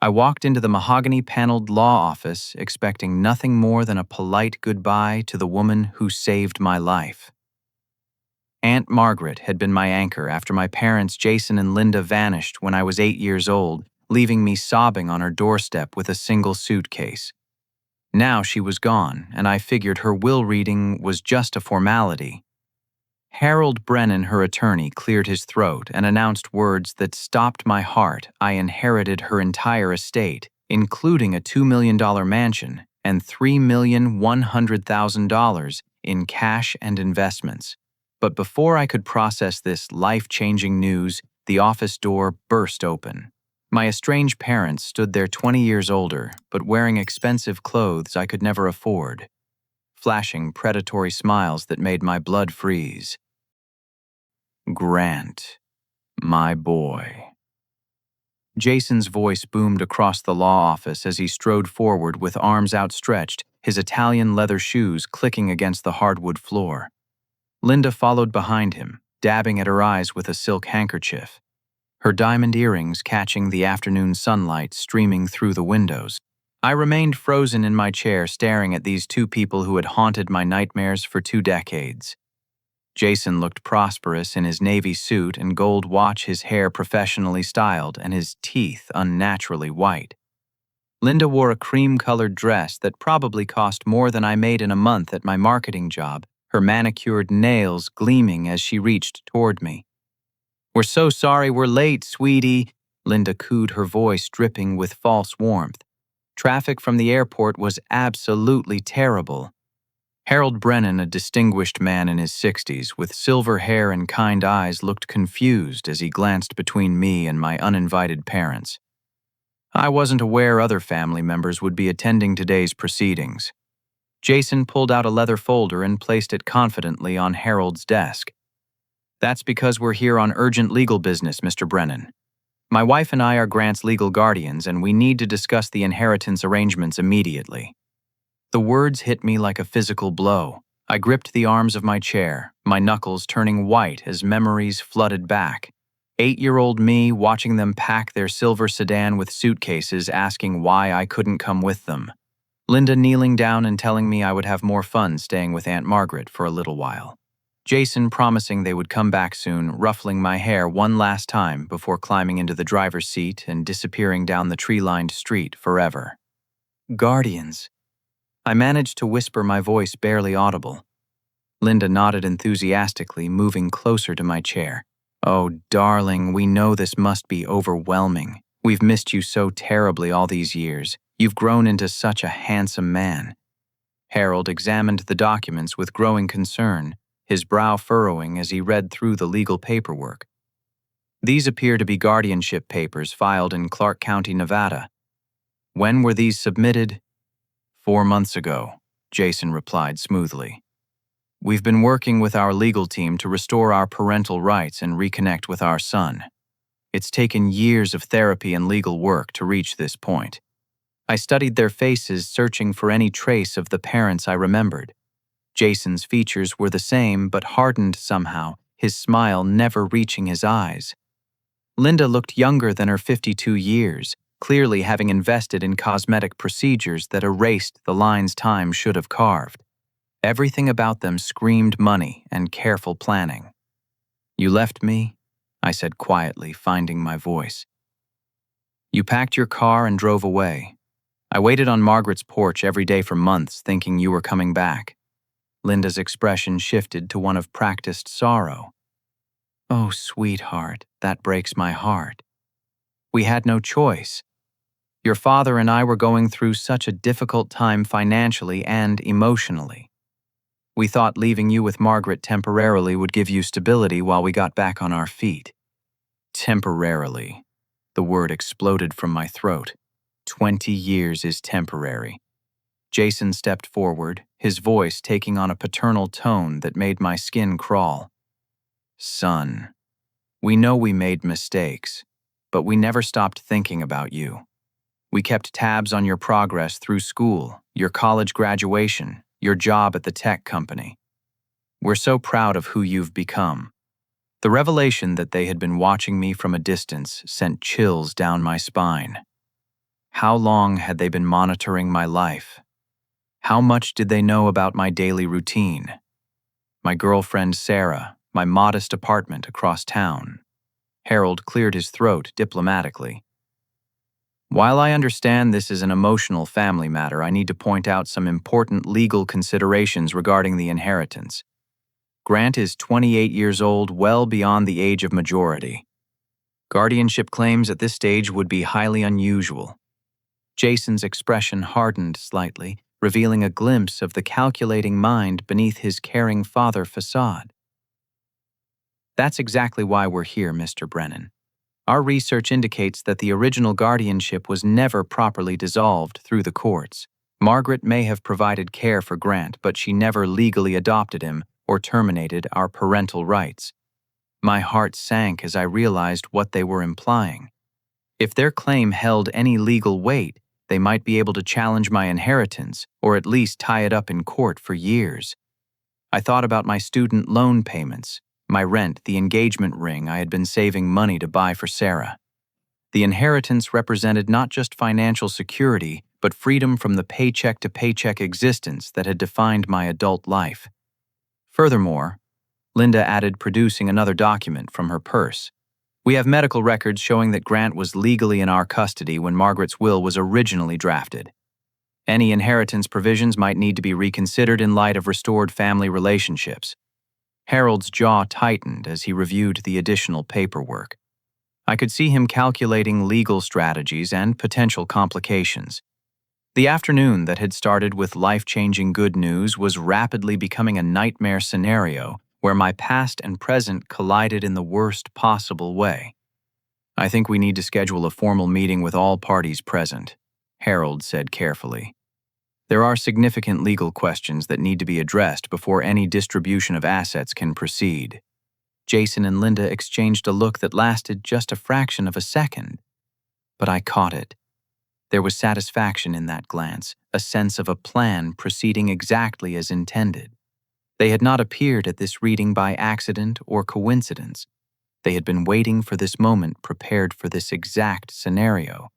I walked into the mahogany-paneled law office expecting nothing more than a polite goodbye to the woman who saved my life. Aunt Margaret had been my anchor after my parents Jason and Linda vanished when I was 8 years old, leaving me sobbing on her doorstep with a single suitcase. Now she was gone, and I figured her will reading was just a formality. Harold Brennan, her attorney, cleared his throat and announced words that stopped my heart. I inherited her entire estate, including a $2 million mansion and $3,100,000 in cash and investments. But before I could process this life-changing news, the office door burst open. My estranged parents stood there 20 years older, but wearing expensive clothes I could never afford, flashing predatory smiles that made my blood freeze. Grant, my boy. Jason's voice boomed across the law office as he strode forward with arms outstretched, his Italian leather shoes clicking against the hardwood floor. Linda followed behind him, dabbing at her eyes with a silk handkerchief, her diamond earrings catching the afternoon sunlight streaming through the windows. I remained frozen in my chair staring at these two people who had haunted my nightmares for 2 decades. Jason looked prosperous in his navy suit and gold watch, his hair professionally styled and his teeth unnaturally white. Linda wore a cream-colored dress that probably cost more than I made in a month at my marketing job, her manicured nails gleaming as she reached toward me. "We're so sorry we're late, sweetie," Linda cooed, her voice dripping with false warmth. "Traffic from the airport was absolutely terrible." Harold Brennan, a distinguished man in his 60s with silver hair and kind eyes, looked confused as he glanced between me and my uninvited parents. I wasn't aware other family members would be attending today's proceedings. Jason pulled out a leather folder and placed it confidently on Harold's desk. "That's because we're here on urgent legal business, Mr. Brennan. My wife and I are Grant's legal guardians, and we need to discuss the inheritance arrangements immediately." The words hit me like a physical blow. I gripped the arms of my chair, my knuckles turning white as memories flooded back. 8-year-old me watching them pack their silver sedan with suitcases, asking why I couldn't come with them. Linda kneeling down and telling me I would have more fun staying with Aunt Margaret for a little while. Jason promising they would come back soon, ruffling my hair one last time before climbing into the driver's seat and disappearing down the tree-lined street forever. Guardians. I managed to whisper, my voice barely audible. Linda nodded enthusiastically, moving closer to my chair. "Oh, darling, we know this must be overwhelming. We've missed you so terribly all these years. You've grown into such a handsome man." Harold examined the documents with growing concern, his brow furrowing as he read through the legal paperwork. "These appear to be guardianship papers filed in Clark County, Nevada. When were these submitted?" 4 months ago, Jason replied smoothly. "We've been working with our legal team to restore our parental rights and reconnect with our son. It's taken years of therapy and legal work to reach this point. I studied their faces, searching for any trace of the parents I remembered. Jason's features were the same but hardened somehow, his smile never reaching his eyes. Linda looked younger than her 52 years, clearly having invested in cosmetic procedures that erased the lines time should have carved. Everything about them screamed money and careful planning. "You left me?" I said quietly, finding my voice. "You packed your car and drove away. I waited on Margaret's porch every day for months, thinking you were coming back." Linda's expression shifted to one of practiced sorrow. "Oh, sweetheart, that breaks my heart. We had no choice. Your father and I were going through such a difficult time financially and emotionally. We thought leaving you with Margaret temporarily would give you stability while we got back on our feet." Temporarily. The word exploded from my throat. 20 years is temporary. Jason stepped forward, his voice taking on a paternal tone that made my skin crawl. "Son, we know we made mistakes, but we never stopped thinking about you. We kept tabs on your progress through school, your college graduation, your job at the tech company. We're so proud of who you've become." The revelation that they had been watching me from a distance sent chills down my spine. How long had they been monitoring my life? How much did they know about my daily routine? My girlfriend Sarah, my modest apartment across town. Harold cleared his throat diplomatically. While I understand this is an emotional family matter, I need to point out some important legal considerations regarding the inheritance. Grant is 28 years old, well beyond the age of majority. Guardianship claims at this stage would be highly unusual. Jason's expression hardened slightly, revealing a glimpse of the calculating mind beneath his caring father facade. That's exactly why we're here, Mr. Brennan. Our research indicates that the original guardianship was never properly dissolved through the courts. Margaret may have provided care for Grant, but she never legally adopted him or terminated our parental rights. My heart sank as I realized what they were implying. If their claim held any legal weight, they might be able to challenge my inheritance or at least tie it up in court for years. I thought about my student loan payments, my rent, the engagement ring I had been saving money to buy for Sarah. The inheritance represented not just financial security, but freedom from the paycheck-to-paycheck existence that had defined my adult life. Furthermore, Linda added, producing another document from her purse. We have medical records showing that Grant was legally in our custody when Margaret's will was originally drafted. Any inheritance provisions might need to be reconsidered in light of restored family relationships. Harold's jaw tightened as he reviewed the additional paperwork. I could see him calculating legal strategies and potential complications. The afternoon that had started with life-changing good news was rapidly becoming a nightmare scenario where my past and present collided in the worst possible way. I think we need to schedule a formal meeting with all parties present, Harold said carefully. There are significant legal questions that need to be addressed before any distribution of assets can proceed. Jason and Linda exchanged a look that lasted just a fraction of a second. But I caught it. There was satisfaction in that glance, a sense of a plan proceeding exactly as intended. They had not appeared at this reading by accident or coincidence. They had been waiting for this moment, prepared for this exact scenario.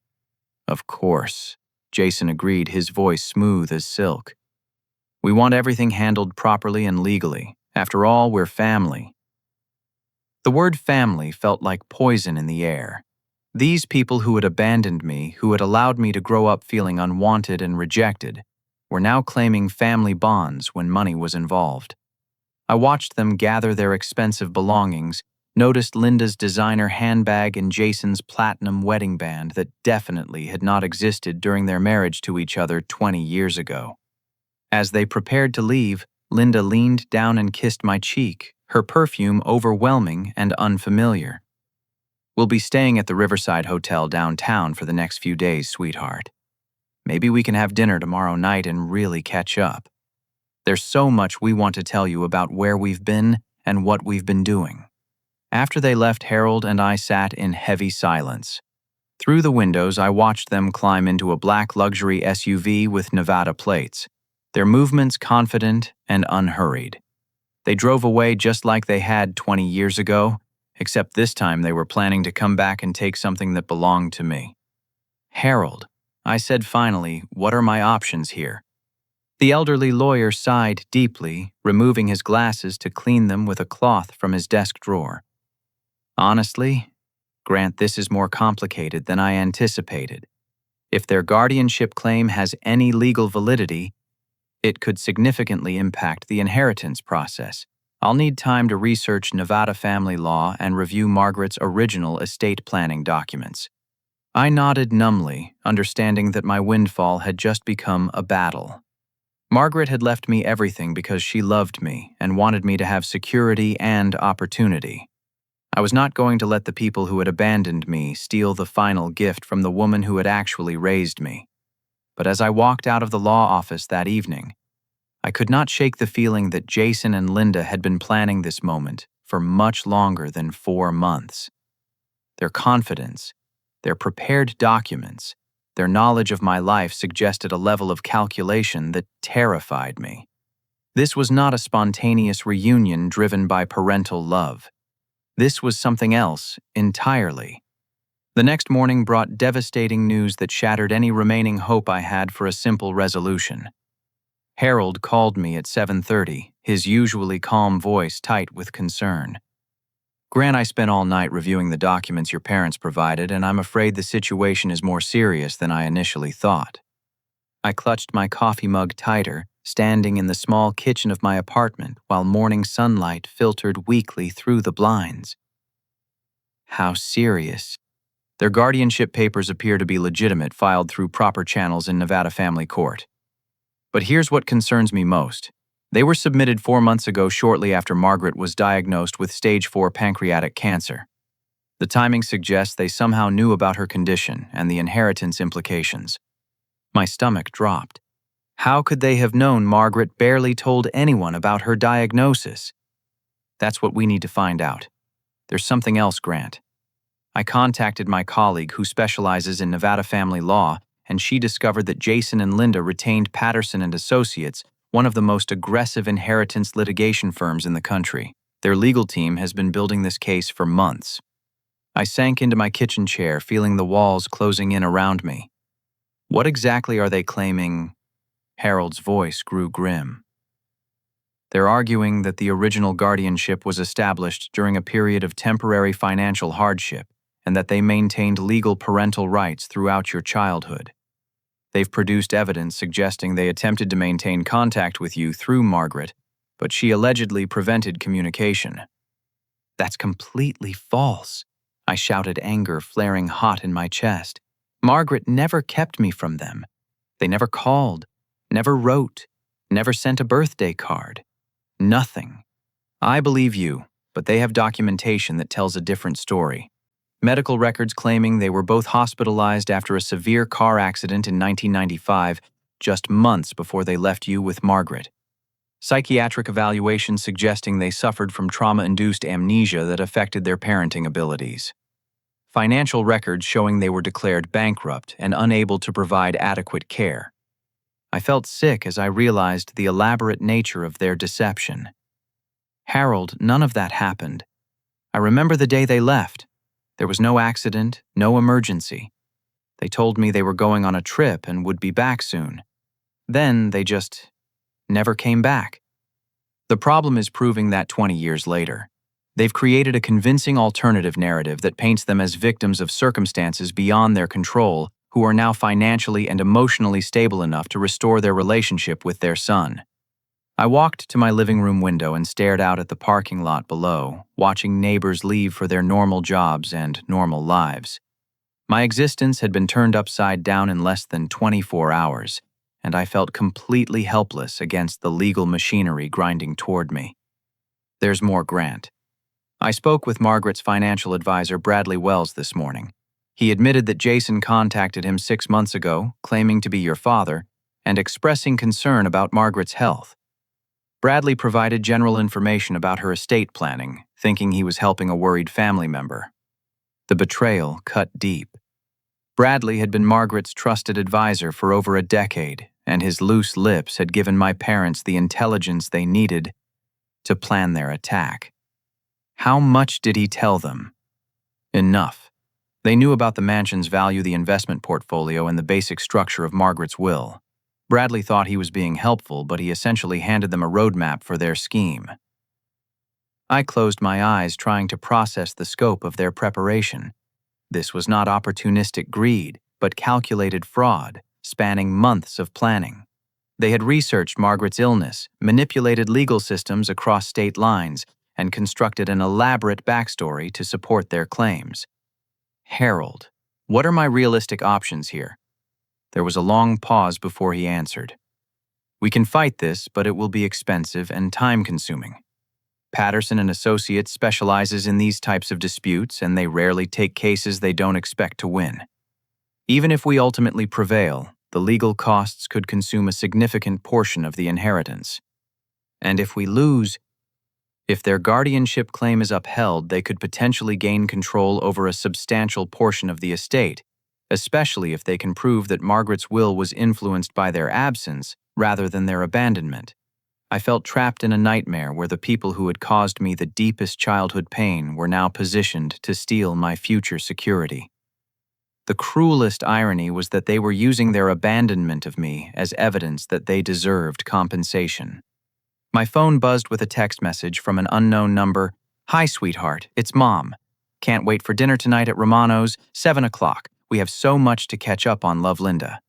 Of course, Jason agreed, his voice smooth as silk. We want everything handled properly and legally. After all, we're family. The word family felt like poison in the air. These people who had abandoned me, who had allowed me to grow up feeling unwanted and rejected, were now claiming family bonds when money was involved. I watched them gather their expensive belongings, noticed Linda's designer handbag and Jason's platinum wedding band that definitely had not existed during their marriage to each other 20 years ago. As they prepared to leave, Linda leaned down and kissed my cheek, her perfume overwhelming and unfamiliar. We'll be staying at the Riverside Hotel downtown for the next few days, sweetheart. Maybe we can have dinner tomorrow night and really catch up. There's so much we want to tell you about where we've been and what we've been doing. After they left, Harold and I sat in heavy silence. Through the windows, I watched them climb into a black luxury SUV with Nevada plates, their movements confident and unhurried. They drove away just like they had 20 years ago, except this time they were planning to come back and take something that belonged to me. Harold, I said finally, what are my options here? The elderly lawyer sighed deeply, removing his glasses to clean them with a cloth from his desk drawer. Honestly, Grant, this is more complicated than I anticipated. If their guardianship claim has any legal validity, it could significantly impact the inheritance process. I'll need time to research Nevada family law and review Margaret's original estate planning documents. I nodded numbly, understanding that my windfall had just become a battle. Margaret had left me everything because she loved me and wanted me to have security and opportunity. I was not going to let the people who had abandoned me steal the final gift from the woman who had actually raised me. But as I walked out of the law office that evening, I could not shake the feeling that Jason and Linda had been planning this moment for much longer than 4 months. Their confidence, their prepared documents, their knowledge of my life suggested a level of calculation that terrified me. This was not a spontaneous reunion driven by parental love. This was something else entirely. The next morning brought devastating news that shattered any remaining hope I had for a simple resolution. Harold called me at 7:30, his usually calm voice tight with concern. "Grant, I spent all night reviewing the documents your parents provided, and I'm afraid the situation is more serious than I initially thought." I clutched my coffee mug tighter, standing in the small kitchen of my apartment while morning sunlight filtered weakly through the blinds. How serious? Their guardianship papers appear to be legitimate, filed through proper channels in Nevada Family Court. But here's what concerns me most. They were submitted 4 months ago, shortly after Margaret was diagnosed with stage 4 pancreatic cancer. The timing suggests they somehow knew about her condition and the inheritance implications. My stomach dropped. How could they have known Margaret barely told anyone about her diagnosis? That's what we need to find out. There's something else, Grant. I contacted my colleague who specializes in Nevada family law, and she discovered that Jason and Linda retained Patterson and Associates, one of the most aggressive inheritance litigation firms in the country. Their legal team has been building this case for months. I sank into my kitchen chair, feeling the walls closing in around me. What exactly are they claiming? Harold's voice grew grim. They're arguing that the original guardianship was established during a period of temporary financial hardship, and that they maintained legal parental rights throughout your childhood. They've produced evidence suggesting they attempted to maintain contact with you through Margaret, but she allegedly prevented communication. That's completely false, I shouted, anger flaring hot in my chest. Margaret never kept me from them. They never called, never wrote, never sent a birthday card. Nothing. I believe you, but they have documentation that tells a different story. Medical records claiming they were both hospitalized after a severe car accident in 1995, just months before they left you with Margaret. Psychiatric evaluations suggesting they suffered from trauma-induced amnesia that affected their parenting abilities. Financial records showing they were declared bankrupt and unable to provide adequate care. I felt sick as I realized the elaborate nature of their deception. Harold, none of that happened. I remember the day they left. There was no accident, no emergency. They told me they were going on a trip and would be back soon. Then they just never came back. The problem is proving that 20 years later. They've created a convincing alternative narrative that paints them as victims of circumstances beyond their control, who are now financially and emotionally stable enough to restore their relationship with their son. I walked to my living room window and stared out at the parking lot below, watching neighbors leave for their normal jobs and normal lives. My existence had been turned upside down in less than 24 hours, and I felt completely helpless against the legal machinery grinding toward me. There's more, Grant. I spoke with Margaret's financial advisor, Bradley Wells, this morning. He admitted that Jason contacted him 6 months ago, claiming to be your father, and expressing concern about Margaret's health. Bradley provided general information about her estate planning, thinking he was helping a worried family member. The betrayal cut deep. Bradley had been Margaret's trusted advisor for over a decade, and his loose lips had given my parents the intelligence they needed to plan their attack. How much did he tell them? Enough. They knew about the mansion's value, the investment portfolio, and the basic structure of Margaret's will. Bradley thought he was being helpful, but he essentially handed them a roadmap for their scheme. I closed my eyes, trying to process the scope of their preparation. This was not opportunistic greed, but calculated fraud, spanning months of planning. They had researched Margaret's illness, manipulated legal systems across state lines, and constructed an elaborate backstory to support their claims. Harold, what are my realistic options here? There was a long pause before he answered. We can fight this, but it will be expensive and time-consuming. Patterson and Associates specializes in these types of disputes, and they rarely take cases they don't expect to win. Even if we ultimately prevail, the legal costs could consume a significant portion of the inheritance. And if we lose, if their guardianship claim is upheld, they could potentially gain control over a substantial portion of the estate, especially if they can prove that Margaret's will was influenced by their absence rather than their abandonment. I felt trapped in a nightmare where the people who had caused me the deepest childhood pain were now positioned to steal my future security. The cruelest irony was that they were using their abandonment of me as evidence that they deserved compensation. My phone buzzed with a text message from an unknown number. "Hi, sweetheart, it's Mom. Can't wait for dinner tonight at Romano's, 7 o'clock. We have so much to catch up on, love, Linda."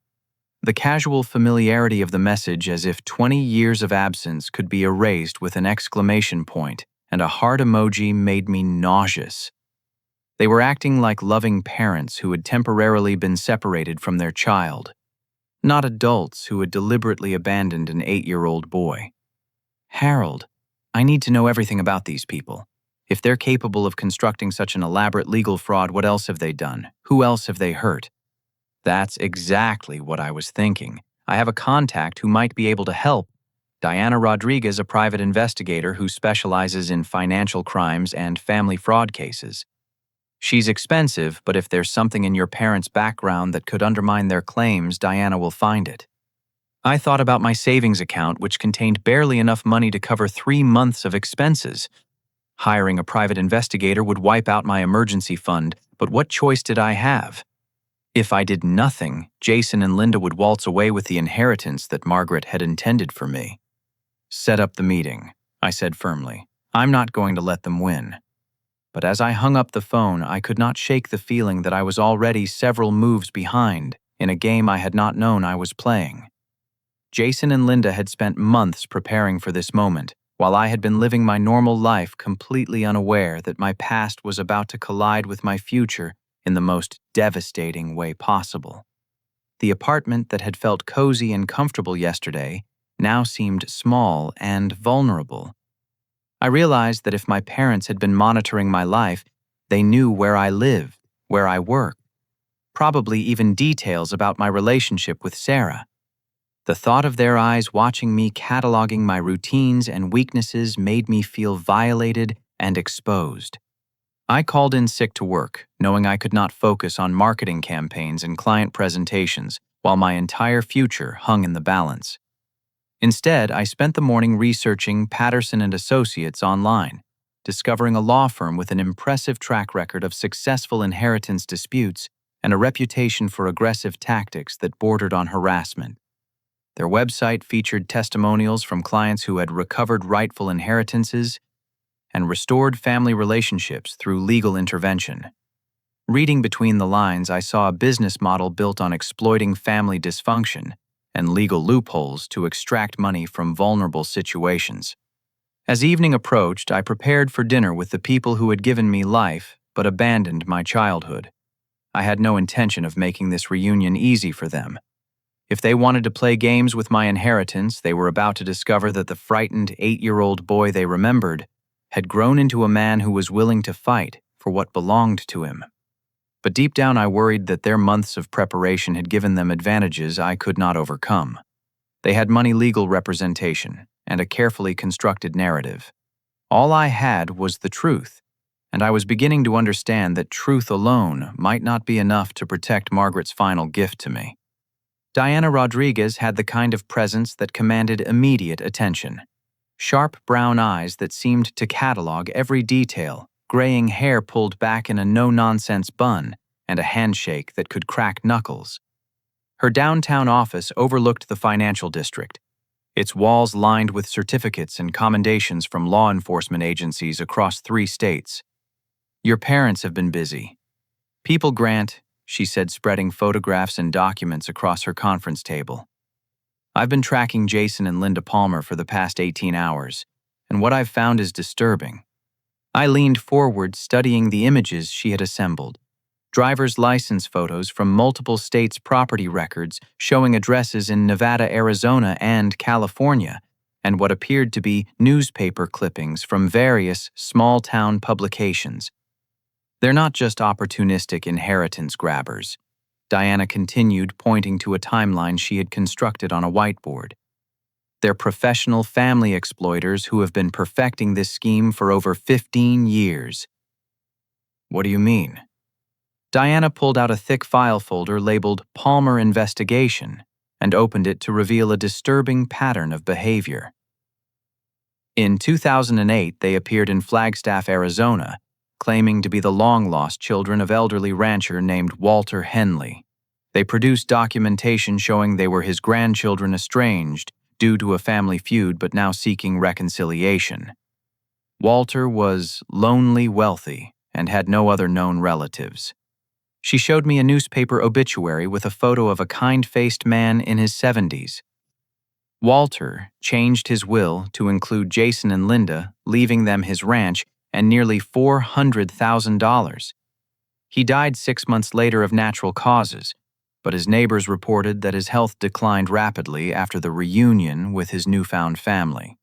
The casual familiarity of the message, as if 20 years of absence could be erased with an exclamation point and a heart emoji, made me nauseous. They were acting like loving parents who had temporarily been separated from their child, not adults who had deliberately abandoned an 8-year-old boy. "Harold, I need to know everything about these people. If they're capable of constructing such an elaborate legal fraud, what else have they done? Who else have they hurt?" That's exactly what I was thinking. I have a contact who might be able to help. Diana Rodriguez, a private investigator who specializes in financial crimes and family fraud cases. She's expensive, but if there's something in your parents' background that could undermine their claims, Diana will find it. I thought about my savings account, which contained barely enough money to cover 3 months of expenses. Hiring a private investigator would wipe out my emergency fund, but what choice did I have? If I did nothing, Jason and Linda would waltz away with the inheritance that Margaret had intended for me. "Set up the meeting," I said firmly. "I'm not going to let them win." But as I hung up the phone, I could not shake the feeling that I was already several moves behind in a game I had not known I was playing. Jason and Linda had spent months preparing for this moment, while I had been living my normal life completely unaware that my past was about to collide with my future in the most devastating way possible. The apartment that had felt cozy and comfortable yesterday now seemed small and vulnerable. I realized that if my parents had been monitoring my life, they knew where I lived, where I worked, probably even details about my relationship with Sarah. The thought of their eyes watching me cataloging my routines and weaknesses made me feel violated and exposed. I called in sick to work, knowing I could not focus on marketing campaigns and client presentations while my entire future hung in the balance. Instead, I spent the morning researching Patterson and Associates online, discovering a law firm with an impressive track record of successful inheritance disputes and a reputation for aggressive tactics that bordered on harassment. Their website featured testimonials from clients who had recovered rightful inheritances and restored family relationships through legal intervention. Reading between the lines, I saw a business model built on exploiting family dysfunction and legal loopholes to extract money from vulnerable situations. As evening approached, I prepared for dinner with the people who had given me life but abandoned my childhood. I had no intention of making this reunion easy for them. If they wanted to play games with my inheritance, they were about to discover that the frightened 8-year-old boy they remembered had grown into a man who was willing to fight for what belonged to him. But deep down I worried that their months of preparation had given them advantages I could not overcome. They had money legal representation and a carefully constructed narrative. All I had was the truth, and I was beginning to understand that truth alone might not be enough to protect Margaret's final gift to me. Diana Rodriguez had the kind of presence that commanded immediate attention. Sharp brown eyes that seemed to catalog every detail, graying hair pulled back in a no-nonsense bun, and a handshake that could crack knuckles. Her downtown office overlooked the financial district, its walls lined with certificates and commendations from law enforcement agencies across 3 states. "Your parents have been busy. People Grant," she said, spreading photographs and documents across her conference table. "I've been tracking Jason and Linda Palmer for the past 18 hours, and what I've found is disturbing." I leaned forward, studying the images she had assembled. Driver's license photos from multiple states' property records showing addresses in Nevada, Arizona, and California, and what appeared to be newspaper clippings from various small-town publications. "They're not just opportunistic inheritance grabbers," Diana continued, pointing to a timeline she had constructed on a whiteboard. "They're professional family exploiters who have been perfecting this scheme for over 15 years. "What do you mean?" Diana pulled out a thick file folder labeled Palmer Investigation and opened it to reveal a disturbing pattern of behavior. In 2008, they appeared in Flagstaff, Arizona, claiming to be the long-lost children of elderly rancher named Walter Henley. They produced documentation showing they were his grandchildren estranged due to a family feud but now seeking reconciliation. Walter was lonely wealthy and had no other known relatives. She showed me a newspaper obituary with a photo of a kind-faced man in his 70s. Walter changed his will to include Jason and Linda, leaving them his ranch and nearly $400,000. He died 6 months later of natural causes, but his neighbors reported that his health declined rapidly after the reunion with his newfound family.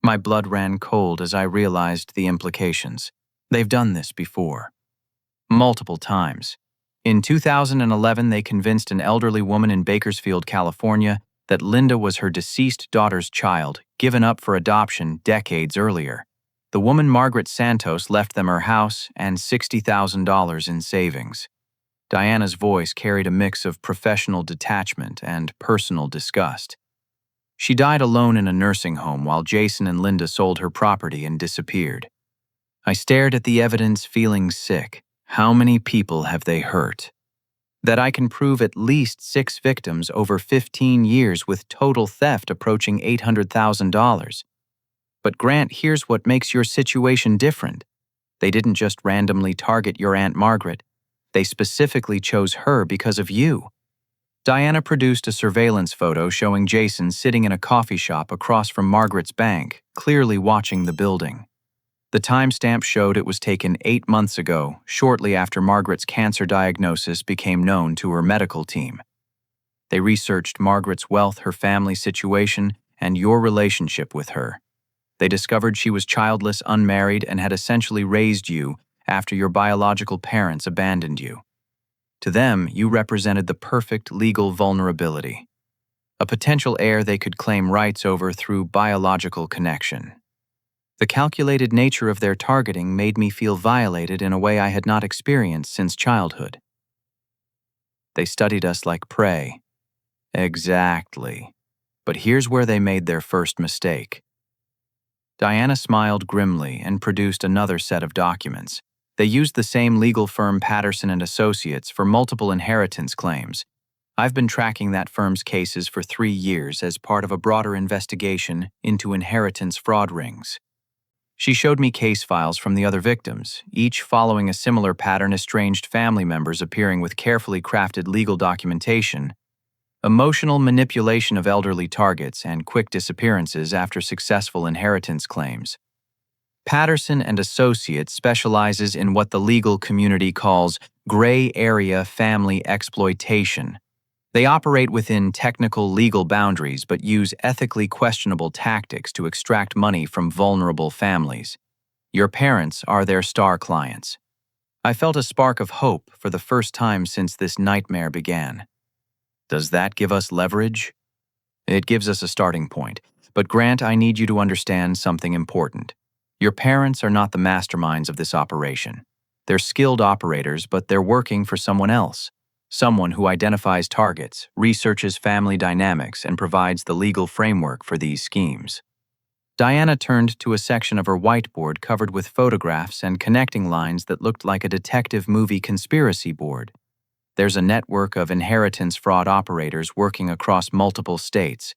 My blood ran cold as I realized the implications. They've done this before. Multiple times. In 2011, they convinced an elderly woman in Bakersfield, California, that Linda was her deceased daughter's child, given up for adoption decades earlier. The woman, Margaret Santos, left them her house and $60,000 in savings. Diana's voice carried a mix of professional detachment and personal disgust. She died alone in a nursing home while Jason and Linda sold her property and disappeared. I stared at the evidence, feeling sick. How many people have they hurt? That I can prove at least 6 victims over 15 years with total theft approaching $800,000. But Grant, here's what makes your situation different. They didn't just randomly target your Aunt Margaret. They specifically chose her because of you. Diana produced a surveillance photo showing Jason sitting in a coffee shop across from Margaret's bank, clearly watching the building. The timestamp showed it was taken 8 months ago, shortly after Margaret's cancer diagnosis became known to her medical team. They researched Margaret's wealth, her family situation, and your relationship with her. They discovered she was childless, unmarried, and had essentially raised you after your biological parents abandoned you. To them, you represented the perfect legal vulnerability, a potential heir they could claim rights over through biological connection. The calculated nature of their targeting made me feel violated in a way I had not experienced since childhood. They studied us like prey. Exactly. But here's where they made their first mistake. Diana smiled grimly and produced another set of documents. They used the same legal firm, Patterson and Associates, for multiple inheritance claims. I've been tracking that firm's cases for 3 years as part of a broader investigation into inheritance fraud rings. She showed me case files from the other victims, each following a similar pattern: estranged family members appearing with carefully crafted legal documentation, emotional manipulation of elderly targets, and quick disappearances after successful inheritance claims. Patterson and Associates specializes in what the legal community calls gray area family exploitation. They operate within technical legal boundaries but use ethically questionable tactics to extract money from vulnerable families. Your parents are their star clients. I felt a spark of hope for the first time since this nightmare began. Does that give us leverage? It gives us a starting point. But Grant, I need you to understand something important. Your parents are not the masterminds of this operation. They're skilled operators, but they're working for someone else. Someone who identifies targets, researches family dynamics, and provides the legal framework for these schemes. Diana turned to a section of her whiteboard covered with photographs and connecting lines that looked like a detective movie conspiracy board. There's a network of inheritance fraud operators working across multiple states.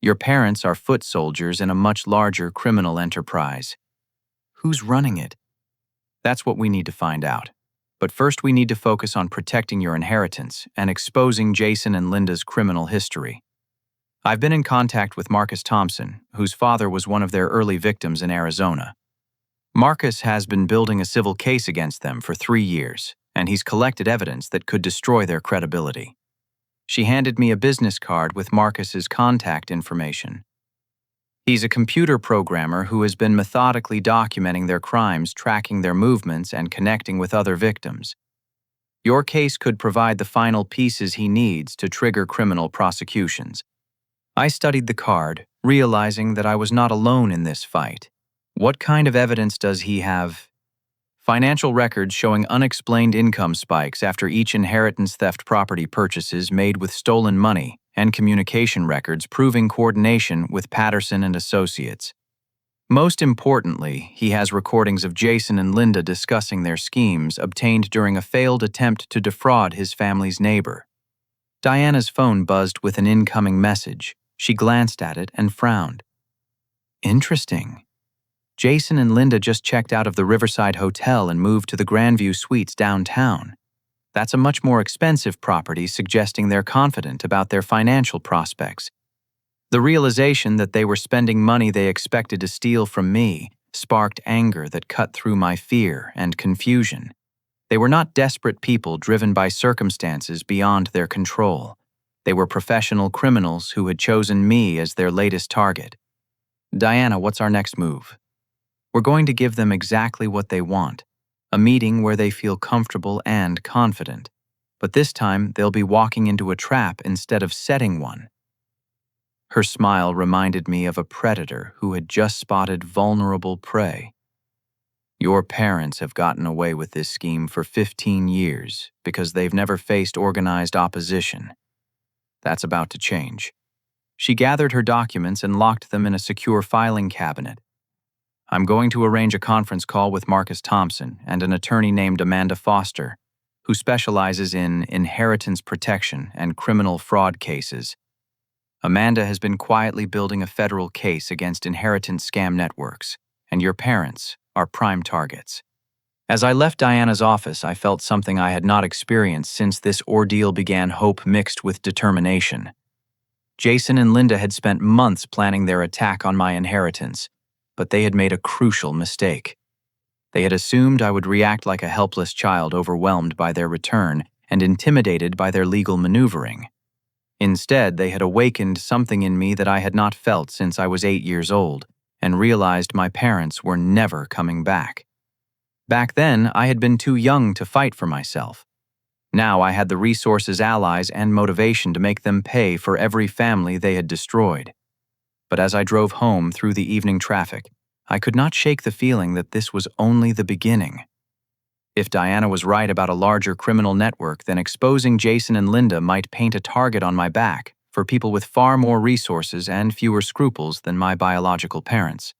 Your parents are foot soldiers in a much larger criminal enterprise. Who's running it? That's what we need to find out. But first we need to focus on protecting your inheritance and exposing Jason and Linda's criminal history. I've been in contact with Marcus Thompson, whose father was one of their early victims in Arizona. Marcus has been building a civil case against them for 3 years, and he's collected evidence that could destroy their credibility. She handed me a business card with Marcus's contact information. He's a computer programmer who has been methodically documenting their crimes, tracking their movements, and connecting with other victims. Your case could provide the final pieces he needs to trigger criminal prosecutions. I studied the card, realizing that I was not alone in this fight. What kind of evidence does he have? Financial records showing unexplained income spikes after each inheritance theft property purchases made with stolen money, and communication records proving coordination with Patterson and Associates. Most importantly, he has recordings of Jason and Linda discussing their schemes obtained during a failed attempt to defraud his family's neighbor. Diana's phone buzzed with an incoming message. She glanced at it and frowned. Interesting. Jason and Linda just checked out of the Riverside Hotel and moved to the Grandview Suites downtown. That's a much more expensive property, suggesting they're confident about their financial prospects. The realization that they were spending money they expected to steal from me sparked anger that cut through my fear and confusion. They were not desperate people driven by circumstances beyond their control. They were professional criminals who had chosen me as their latest target. Diana, what's our next move? We're going to give them exactly what they want, a meeting where they feel comfortable and confident. But this time, they'll be walking into a trap instead of setting one. Her smile reminded me of a predator who had just spotted vulnerable prey. Your parents have gotten away with this scheme for 15 years because they've never faced organized opposition. That's about to change. She gathered her documents and locked them in a secure filing cabinet. I'm going to arrange a conference call with Marcus Thompson and an attorney named Amanda Foster, who specializes in inheritance protection and criminal fraud cases. Amanda has been quietly building a federal case against inheritance scam networks, and your parents are prime targets. As I left Diana's office, I felt something I had not experienced since this ordeal began, hope mixed with determination. Jason and Linda had spent months planning their attack on my inheritance, but they had made a crucial mistake. They had assumed I would react like a helpless child overwhelmed by their return and intimidated by their legal maneuvering. Instead, they had awakened something in me that I had not felt since I was 8 years old, and realized my parents were never coming back. Back then, I had been too young to fight for myself. Now I had the resources, allies, and motivation to make them pay for every family they had destroyed. But as I drove home through the evening traffic, I could not shake the feeling that this was only the beginning. If Diana was right about a larger criminal network, then exposing Jason and Linda might paint a target on my back for people with far more resources and fewer scruples than my biological parents.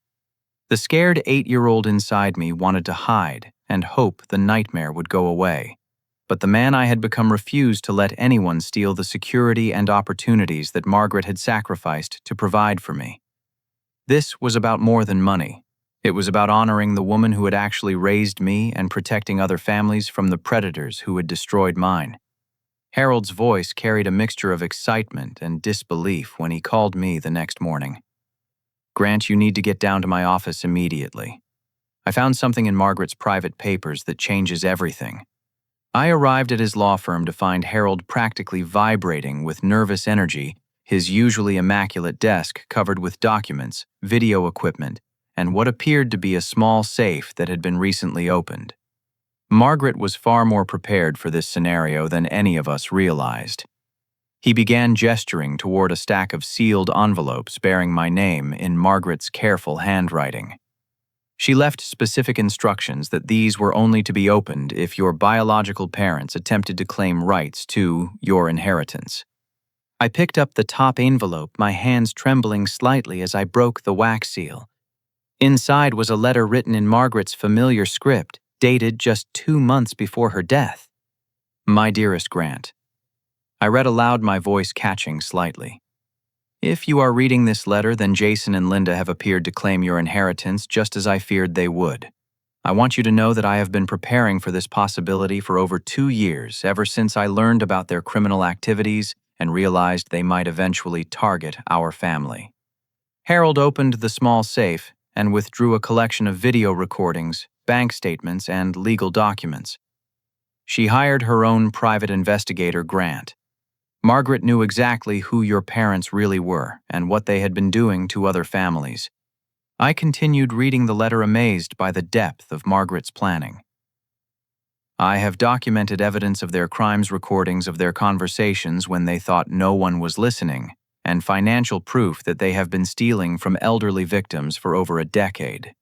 The scared 8-year-old inside me wanted to hide and hope the nightmare would go away. But the man I had become refused to let anyone steal the security and opportunities that Margaret had sacrificed to provide for me. This was about more than money. It was about honoring the woman who had actually raised me and protecting other families from the predators who had destroyed mine. Harold's voice carried a mixture of excitement and disbelief when he called me the next morning. Grant, you need to get down to my office immediately. I found something in Margaret's private papers that changes everything. I arrived at his law firm to find Harold practically vibrating with nervous energy, his usually immaculate desk covered with documents, video equipment, and what appeared to be a small safe that had been recently opened. Margaret was far more prepared for this scenario than any of us realized. He began gesturing toward a stack of sealed envelopes bearing my name in Margaret's careful handwriting. She left specific instructions that these were only to be opened if your biological parents attempted to claim rights to your inheritance. I picked up the top envelope, my hands trembling slightly as I broke the wax seal. Inside was a letter written in Margaret's familiar script, dated just 2 months before her death. My dearest Grant. I read aloud, my voice catching slightly. If you are reading this letter, then Jason and Linda have appeared to claim your inheritance just as I feared they would. I want you to know that I have been preparing for this possibility for over 2 years, ever since I learned about their criminal activities and realized they might eventually target our family. Harold opened the small safe and withdrew a collection of video recordings, bank statements, and legal documents. She hired her own private investigator, Grant. Margaret knew exactly who your parents really were and what they had been doing to other families. I continued reading the letter, amazed by the depth of Margaret's planning. I have documented evidence of their crimes, recordings of their conversations when they thought no one was listening, and financial proof that they have been stealing from elderly victims for over a decade.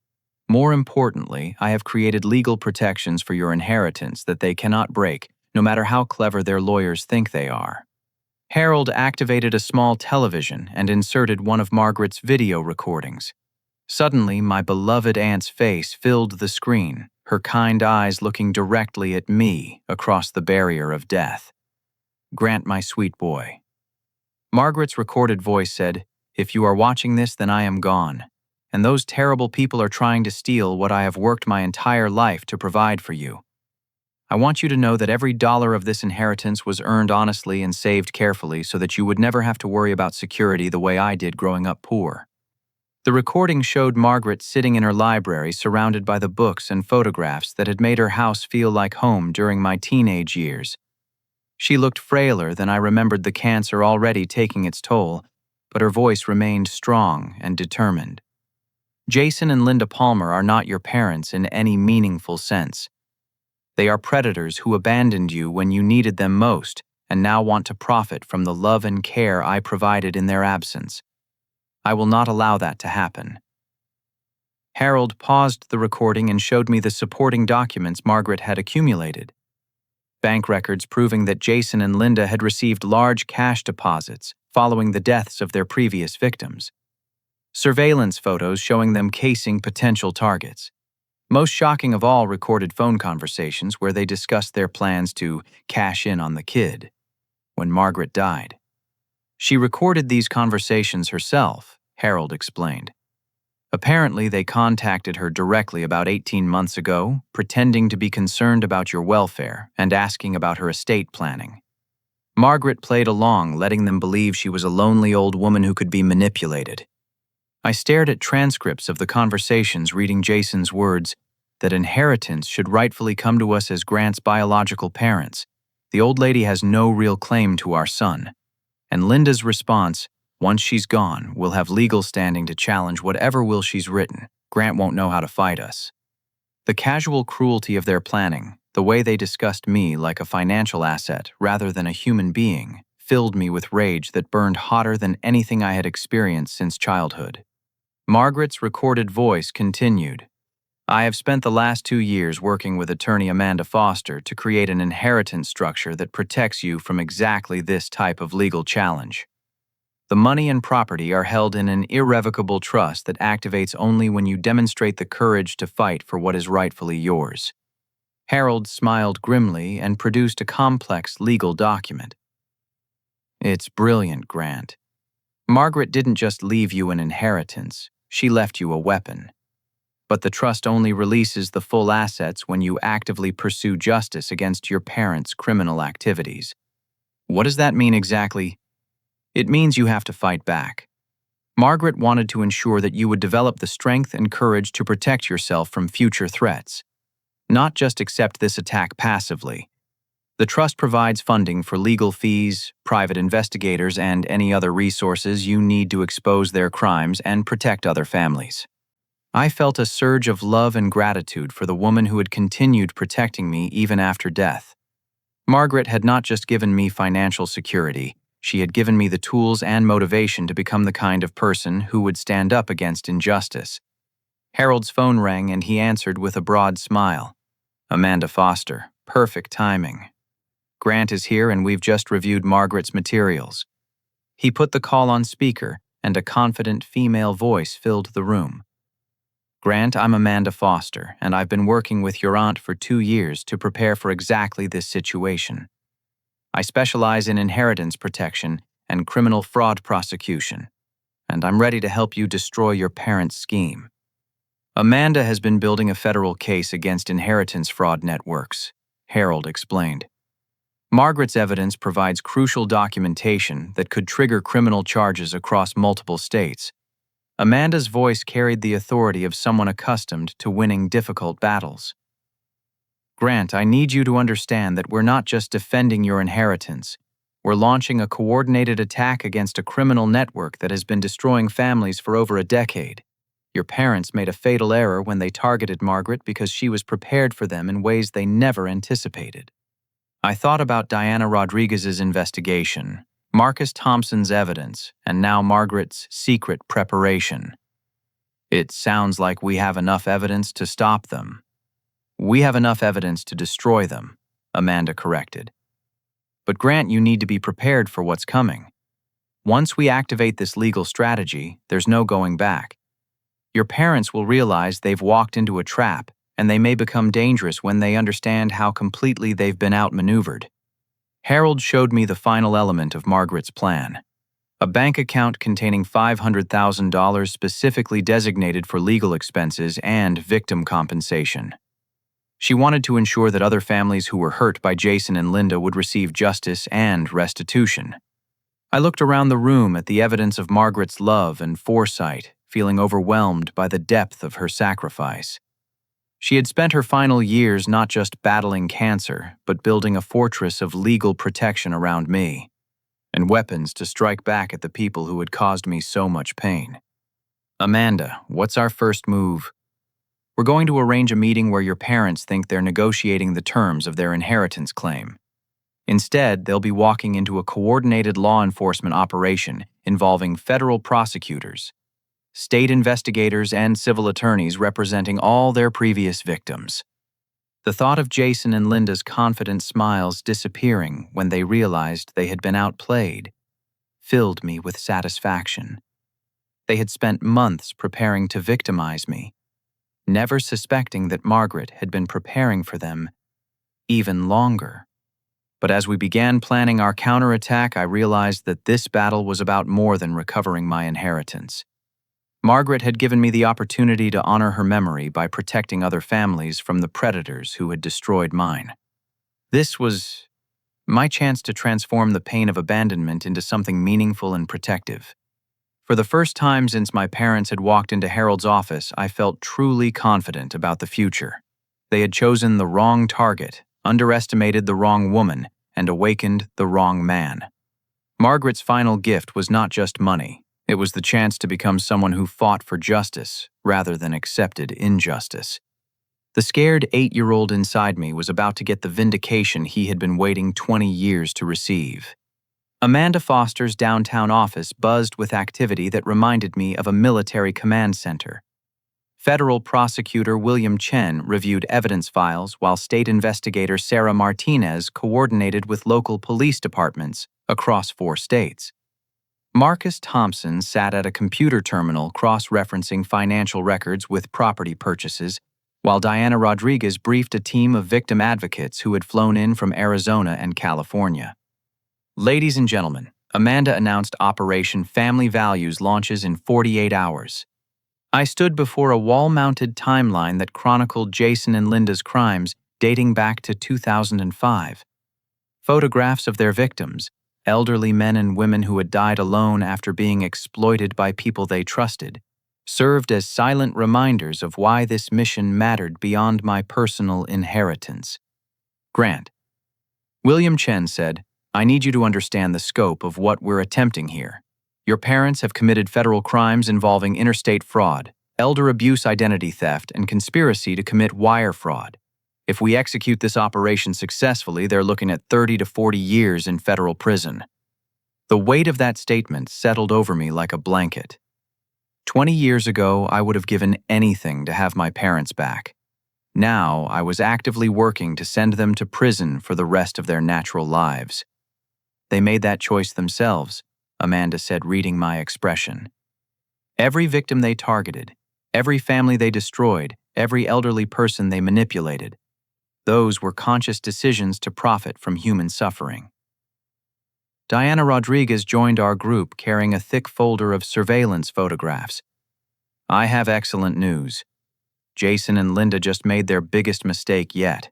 More importantly, I have created legal protections for your inheritance that they cannot break, no matter how clever their lawyers think they are. Harold activated a small television and inserted one of Margaret's video recordings. Suddenly, my beloved aunt's face filled the screen, her kind eyes looking directly at me across the barrier of death. "Grant, my sweet boy." Margaret's recorded voice said, "If you are watching this, then I am gone. And those terrible people are trying to steal what I have worked my entire life to provide for you. I want you to know that every dollar of this inheritance was earned honestly and saved carefully so that you would never have to worry about security the way I did growing up poor." The recording showed Margaret sitting in her library surrounded by the books and photographs that had made her house feel like home during my teenage years. She looked frailer than I remembered, the cancer already taking its toll, but her voice remained strong and determined. "Jason and Linda Palmer are not your parents in any meaningful sense. They are predators who abandoned you when you needed them most and now want to profit from the love and care I provided in their absence. I will not allow that to happen." Harold paused the recording and showed me the supporting documents Margaret had accumulated. Bank records proving that Jason and Linda had received large cash deposits following the deaths of their previous victims. Surveillance photos showing them casing potential targets. Most shocking of all, recorded phone conversations where they discussed their plans to cash in on the kid when Margaret died. She recorded these conversations herself, Harold explained. Apparently, they contacted her directly about 18 months ago, pretending to be concerned about your welfare and asking about her estate planning. Margaret played along, letting them believe she was a lonely old woman who could be manipulated. I stared at transcripts of the conversations, reading Jason's words that inheritance should rightfully come to us as Grant's biological parents. The old lady has no real claim to our son. And Linda's response, "Once she's gone, we'll have legal standing to challenge whatever will she's written. Grant won't know how to fight us." The casual cruelty of their planning, the way they discussed me like a financial asset rather than a human being, filled me with rage that burned hotter than anything I had experienced since childhood. Margaret's recorded voice continued, "I have spent the last 2 years working with attorney Amanda Foster to create an inheritance structure that protects you from exactly this type of legal challenge. The money and property are held in an irrevocable trust that activates only when you demonstrate the courage to fight for what is rightfully yours." Harold smiled grimly and produced a complex legal document. "It's brilliant, Grant. Margaret didn't just leave you an inheritance, she left you a weapon. But the trust only releases the full assets when you actively pursue justice against your parents' criminal activities. What does that mean exactly? It means you have to fight back. Margaret wanted to ensure that you would develop the strength and courage to protect yourself from future threats, not just accept this attack passively. The trust provides funding for legal fees, private investigators, and any other resources you need to expose their crimes and protect other families." I felt a surge of love and gratitude for the woman who had continued protecting me even after death. Margaret had not just given me financial security, she had given me the tools and motivation to become the kind of person who would stand up against injustice. Harold's phone rang and he answered with a broad smile. "Amanda Foster, perfect timing. Grant is here and we've just reviewed Margaret's materials." He put the call on speaker and a confident female voice filled the room. "Grant, I'm Amanda Foster, and I've been working with your aunt for 2 years to prepare for exactly this situation. I specialize in inheritance protection and criminal fraud prosecution, and I'm ready to help you destroy your parents' scheme." Amanda has been building a federal case against inheritance fraud networks, Harold explained. Margaret's evidence provides crucial documentation that could trigger criminal charges across multiple states. Amanda's voice carried the authority of someone accustomed to winning difficult battles. "Grant, I need you to understand that we're not just defending your inheritance. We're launching a coordinated attack against a criminal network that has been destroying families for over a decade. Your parents made a fatal error when they targeted Margaret because she was prepared for them in ways they never anticipated. I thought about Diana Rodriguez's investigation, Marcus Thompson's evidence, and now Margaret's secret preparation. It sounds like we have enough evidence to stop them." "We have enough evidence to destroy them," Amanda corrected. "But Grant, you need to be prepared for what's coming. Once we activate this legal strategy, there's no going back. Your parents will realize they've walked into a trap, and they may become dangerous when they understand how completely they've been outmaneuvered. Harold showed me the final element of Margaret's plan. A bank account containing $500,000 specifically designated for legal expenses and victim compensation. She wanted to ensure that other families who were hurt by Jason and Linda would receive justice and restitution. I looked around the room at the evidence of Margaret's love and foresight, feeling overwhelmed by the depth of her sacrifice. She had spent her final years not just battling cancer, but building a fortress of legal protection around me, and weapons to strike back at the people who had caused me so much pain. Amanda, what's our first move? We're going to arrange a meeting where your parents think they're negotiating the terms of their inheritance claim. Instead, they'll be walking into a coordinated law enforcement operation involving federal prosecutors, state investigators, and civil attorneys representing all their previous victims. The thought of Jason and Linda's confident smiles disappearing when they realized they had been outplayed filled me with satisfaction. They had spent months preparing to victimize me, never suspecting that Margaret had been preparing for them even longer. But as we began planning our counterattack, I realized that this battle was about more than recovering my inheritance. Margaret had given me the opportunity to honor her memory by protecting other families from the predators who had destroyed mine. This was my chance to transform the pain of abandonment into something meaningful and protective. For the first time since my parents had walked into Harold's office, I felt truly confident about the future. They had chosen the wrong target, underestimated the wrong woman, and awakened the wrong man. Margaret's final gift was not just money. It was the chance to become someone who fought for justice rather than accepted injustice. The scared 8-year-old inside me was about to get the vindication he had been waiting 20 years to receive. Amanda Foster's downtown office buzzed with activity that reminded me of a military command center. Federal prosecutor William Chen reviewed evidence files while state investigator Sarah Martinez coordinated with local police departments across 4 states. Marcus Thompson sat at a computer terminal cross-referencing financial records with property purchases, while Diana Rodriguez briefed a team of victim advocates who had flown in from Arizona and California. Ladies and gentlemen, Amanda announced Operation Family Values launches in 48 hours. I stood before a wall-mounted timeline that chronicled Jason and Linda's crimes dating back to 2005. Photographs of their victims, elderly men and women who had died alone after being exploited by people they trusted, served as silent reminders of why this mission mattered beyond my personal inheritance. Grant. William Chen said, "I need you to understand the scope of what we're attempting here. Your parents have committed federal crimes involving interstate fraud, elder abuse, identity theft, and conspiracy to commit wire fraud. If we execute this operation successfully, they're looking at 30 to 40 years in federal prison." The weight of that statement settled over me like a blanket. 20 years ago, I would have given anything to have my parents back. Now, I was actively working to send them to prison for the rest of their natural lives. They made that choice themselves, Amanda said, reading my expression. Every victim they targeted, every family they destroyed, every elderly person they manipulated, those were conscious decisions to profit from human suffering. Diana Rodriguez joined our group carrying a thick folder of surveillance photographs. I have excellent news. Jason and Linda just made their biggest mistake yet.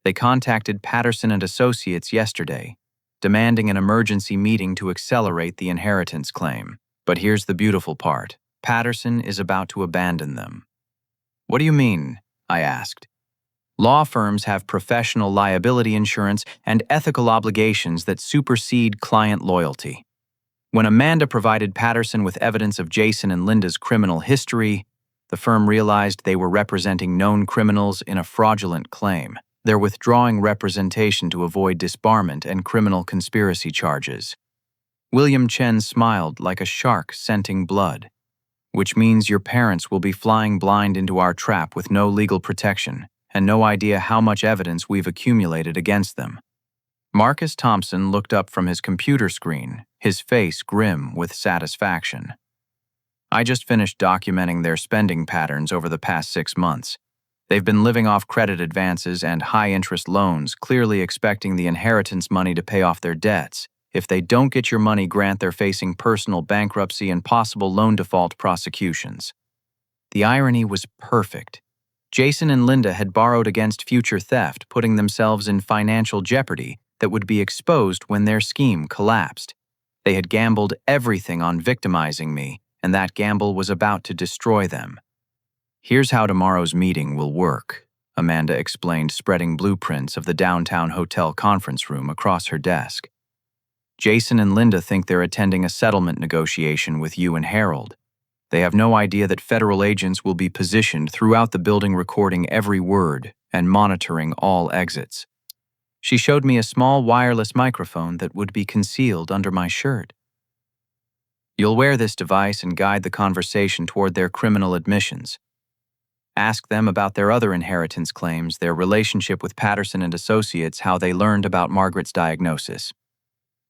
They contacted Patterson and Associates yesterday, demanding an emergency meeting to accelerate the inheritance claim. But here's the beautiful part. Patterson is about to abandon them. What do you mean? I asked. Law firms have professional liability insurance and ethical obligations that supersede client loyalty. When Amanda provided Patterson with evidence of Jason and Linda's criminal history, the firm realized they were representing known criminals in a fraudulent claim. They're withdrawing representation to avoid disbarment and criminal conspiracy charges. William Chen smiled like a shark scenting blood. Which means your parents will be flying blind into our trap with no legal protection and no idea how much evidence we've accumulated against them. Marcus Thompson looked up from his computer screen, his face grim with satisfaction. I just finished documenting their spending patterns over the past 6 months. They've been living off credit advances and high-interest loans, clearly expecting the inheritance money to pay off their debts. If they don't get your money grant, they're facing personal bankruptcy and possible loan default prosecutions. The irony was perfect. Jason and Linda had borrowed against future theft, putting themselves in financial jeopardy that would be exposed when their scheme collapsed. They had gambled everything on victimizing me, and that gamble was about to destroy them. "Here's how tomorrow's meeting will work," Amanda explained, spreading blueprints of the downtown hotel conference room across her desk. "Jason and Linda think they're attending a settlement negotiation with you and Harold. They have no idea that federal agents will be positioned throughout the building, recording every word and monitoring all exits." She showed me a small wireless microphone that would be concealed under my shirt. "You'll wear this device and guide the conversation toward their criminal admissions. Ask them about their other inheritance claims, their relationship with Patterson and Associates, how they learned about Margaret's diagnosis."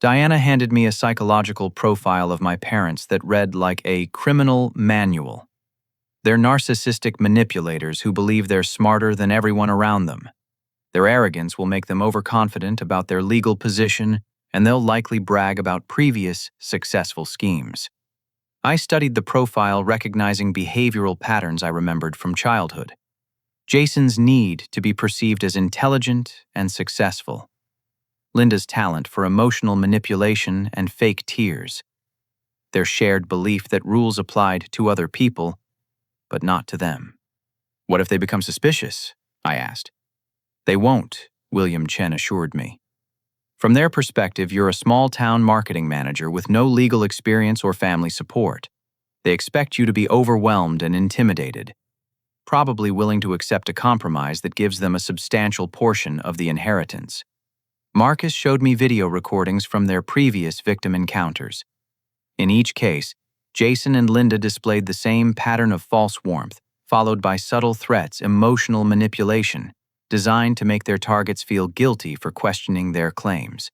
Diana handed me a psychological profile of my parents that read like a criminal manual. They're narcissistic manipulators who believe they're smarter than everyone around them. Their arrogance will make them overconfident about their legal position, and they'll likely brag about previous successful schemes. I studied the profile, recognizing behavioral patterns I remembered from childhood. Jason's need to be perceived as intelligent and successful. Linda's talent for emotional manipulation and fake tears. Their shared belief that rules applied to other people, but not to them. "What if they become suspicious?" I asked. "They won't," William Chen assured me. "From their perspective, you're a small-town marketing manager with no legal experience or family support. They expect you to be overwhelmed and intimidated, probably willing to accept a compromise that gives them a substantial portion of the inheritance." Marcus showed me video recordings from their previous victim encounters. In each case, Jason and Linda displayed the same pattern of false warmth, followed by subtle threats, emotional manipulation, designed to make their targets feel guilty for questioning their claims.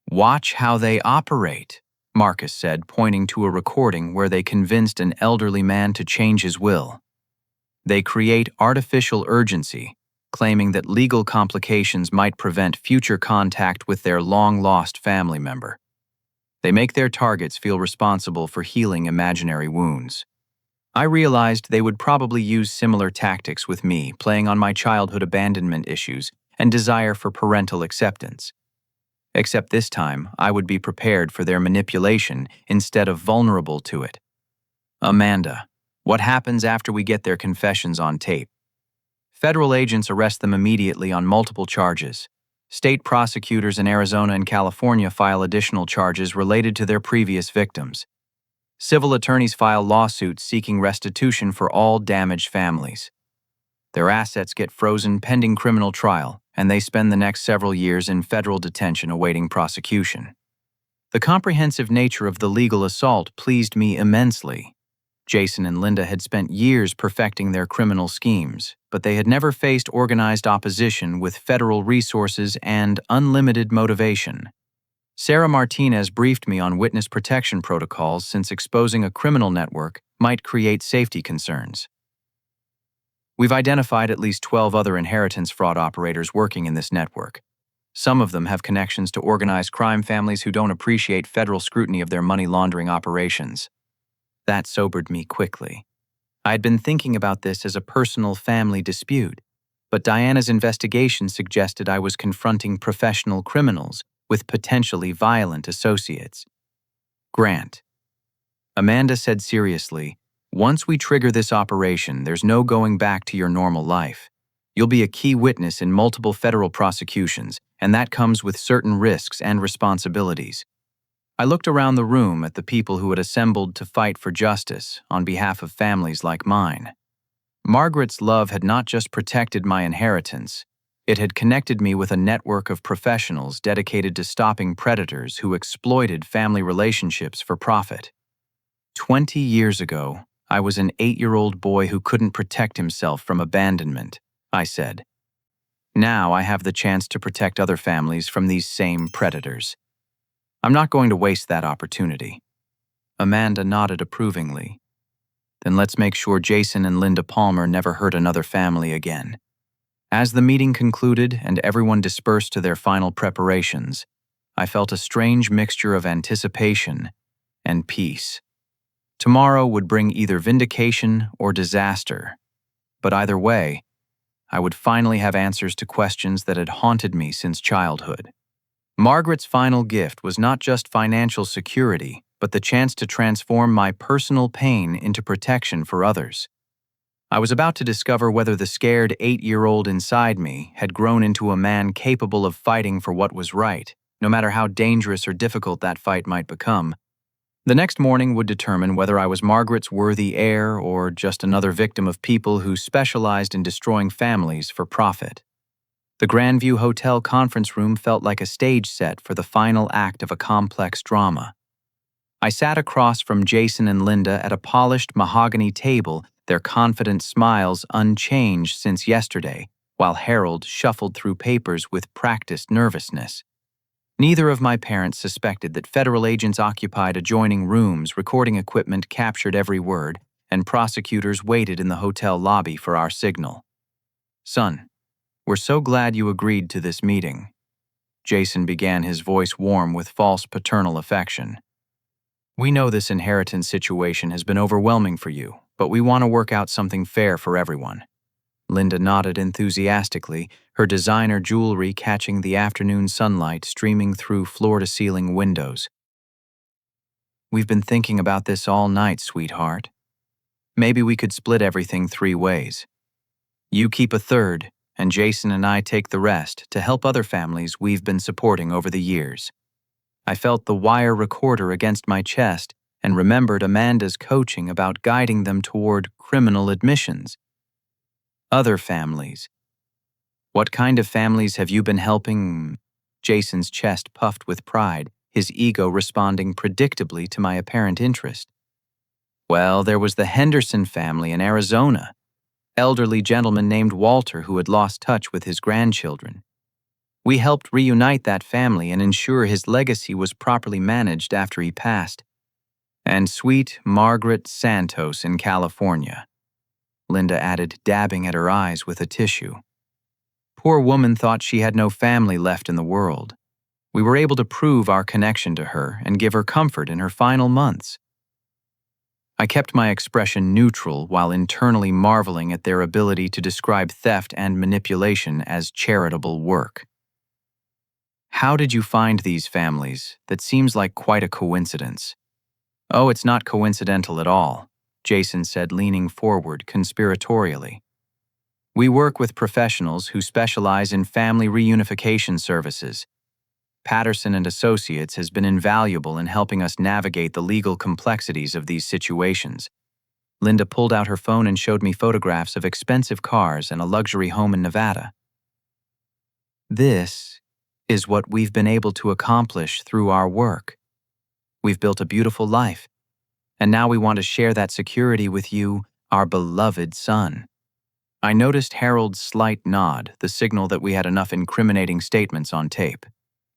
"Watch how they operate," Marcus said, pointing to a recording where they convinced an elderly man to change his will. "They create artificial urgency, claiming that legal complications might prevent future contact with their long-lost family member. They make their targets feel responsible for healing imaginary wounds." I realized they would probably use similar tactics with me, playing on my childhood abandonment issues and desire for parental acceptance. Except this time, I would be prepared for their manipulation instead of vulnerable to it. "Amanda, what happens after we get their confessions on tape?" "Federal agents arrest them immediately on multiple charges. State prosecutors in Arizona and California file additional charges related to their previous victims. Civil attorneys file lawsuits seeking restitution for all damaged families. Their assets get frozen pending criminal trial, and they spend the next several years in federal detention awaiting prosecution." The comprehensive nature of the legal assault pleased me immensely. Jason and Linda had spent years perfecting their criminal schemes, but they had never faced organized opposition with federal resources and unlimited motivation. Sarah Martinez briefed me on witness protection protocols, since exposing a criminal network might create safety concerns. "We've identified at least 12 other inheritance fraud operators working in this network. Some of them have connections to organized crime families who don't appreciate federal scrutiny of their money laundering operations." That sobered me quickly. I had been thinking about this as a personal family dispute, but Diana's investigation suggested I was confronting professional criminals with potentially violent associates. "Grant," Amanda said seriously, "once we trigger this operation, there's no going back to your normal life. You'll be a key witness in multiple federal prosecutions, and that comes with certain risks and responsibilities." I looked around the room at the people who had assembled to fight for justice on behalf of families like mine. Margaret's love had not just protected my inheritance, it had connected me with a network of professionals dedicated to stopping predators who exploited family relationships for profit. 20 years ago, I was an 8-year-old boy who couldn't protect himself from abandonment, I said. Now I have the chance to protect other families from these same predators. I'm not going to waste that opportunity. Amanda nodded approvingly. Then let's make sure Jason and Linda Palmer never hurt another family again. As the meeting concluded and everyone dispersed to their final preparations, I felt a strange mixture of anticipation and peace. Tomorrow would bring either vindication or disaster, but either way, I would finally have answers to questions that had haunted me since childhood. Margaret's final gift was not just financial security, but the chance to transform my personal pain into protection for others. I was about to discover whether the scared 8-year-old inside me had grown into a man capable of fighting for what was right, no matter how dangerous or difficult that fight might become. The next morning would determine whether I was Margaret's worthy heir or just another victim of people who specialized in destroying families for profit. The Grandview Hotel conference room felt like a stage set for the final act of a complex drama. I sat across from Jason and Linda at a polished mahogany table, their confident smiles unchanged since yesterday, while Harold shuffled through papers with practiced nervousness. Neither of my parents suspected that federal agents occupied adjoining rooms, recording equipment captured every word, and prosecutors waited in the hotel lobby for our signal. "Son, we're so glad you agreed to this meeting." Jason began, his voice warm with false paternal affection. "We know this inheritance situation has been overwhelming for you, but we want to work out something fair for everyone." Linda nodded enthusiastically, her designer jewelry catching the afternoon sunlight streaming through floor-to-ceiling windows. "We've been thinking about this all night, sweetheart. Maybe we could split everything 3 ways. You keep a third, and Jason and I take the rest to help other families we've been supporting over the years." I felt the wire recorder against my chest and remembered Amanda's coaching about guiding them toward criminal admissions. Other families. "What kind of families have you been helping?" Jason's chest puffed with pride, his ego responding predictably to my apparent interest. "Well, there was the Henderson family in Arizona. Elderly gentleman named Walter who had lost touch with his grandchildren. We helped reunite that family and ensure his legacy was properly managed after he passed. And sweet Margaret Santos in California," Linda added, dabbing at her eyes with a tissue. "Poor woman thought she had no family left in the world. We were able to prove our connection to her and give her comfort in her final months." I kept my expression neutral while internally marveling at their ability to describe theft and manipulation as charitable work. "How did you find these families? That seems like quite a coincidence." "Oh, it's not coincidental at all," Jason said, leaning forward conspiratorially. "We work with professionals who specialize in family reunification services. Patterson and Associates has been invaluable in helping us navigate the legal complexities of these situations." Linda pulled out her phone and showed me photographs of expensive cars and a luxury home in Nevada. "This is what we've been able to accomplish through our work. We've built a beautiful life, and now we want to share that security with you, our beloved son." I noticed Harold's slight nod, the signal that we had enough incriminating statements on tape,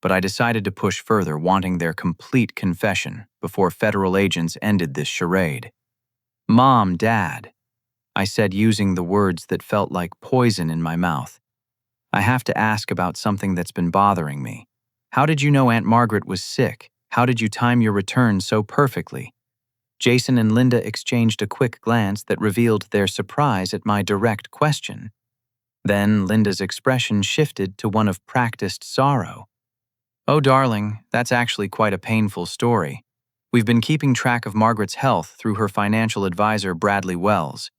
but I decided to push further, wanting their complete confession before federal agents ended this charade. "Mom, Dad," I said, using the words that felt like poison in my mouth, "I have to ask about something that's been bothering me. How did you know Aunt Margaret was sick? How did you time your return so perfectly?" Jason and Linda exchanged a quick glance that revealed their surprise at my direct question. Then Linda's expression shifted to one of practiced sorrow. "Oh, darling, that's actually quite a painful story. We've been keeping track of Margaret's health through her financial advisor, Bradley Wells.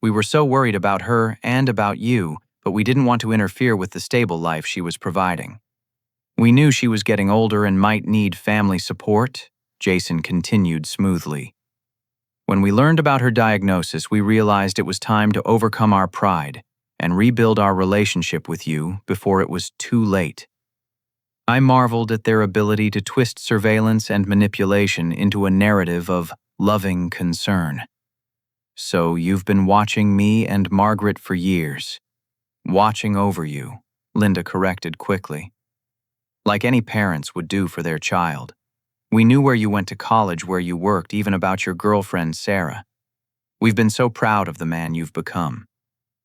We were so worried about her and about you, but we didn't want to interfere with the stable life she was providing. We knew she was getting older and might need family support," Jason continued smoothly. "When we learned about her diagnosis, we realized it was time to overcome our pride and rebuild our relationship with you before it was too late." I marveled at their ability to twist surveillance and manipulation into a narrative of loving concern. "So you've been watching me and Margaret for years." "Watching over you," Linda corrected quickly. "Like any parents would do for their child. We knew where you went to college, where you worked, even about your girlfriend, Sarah. We've been so proud of the man you've become."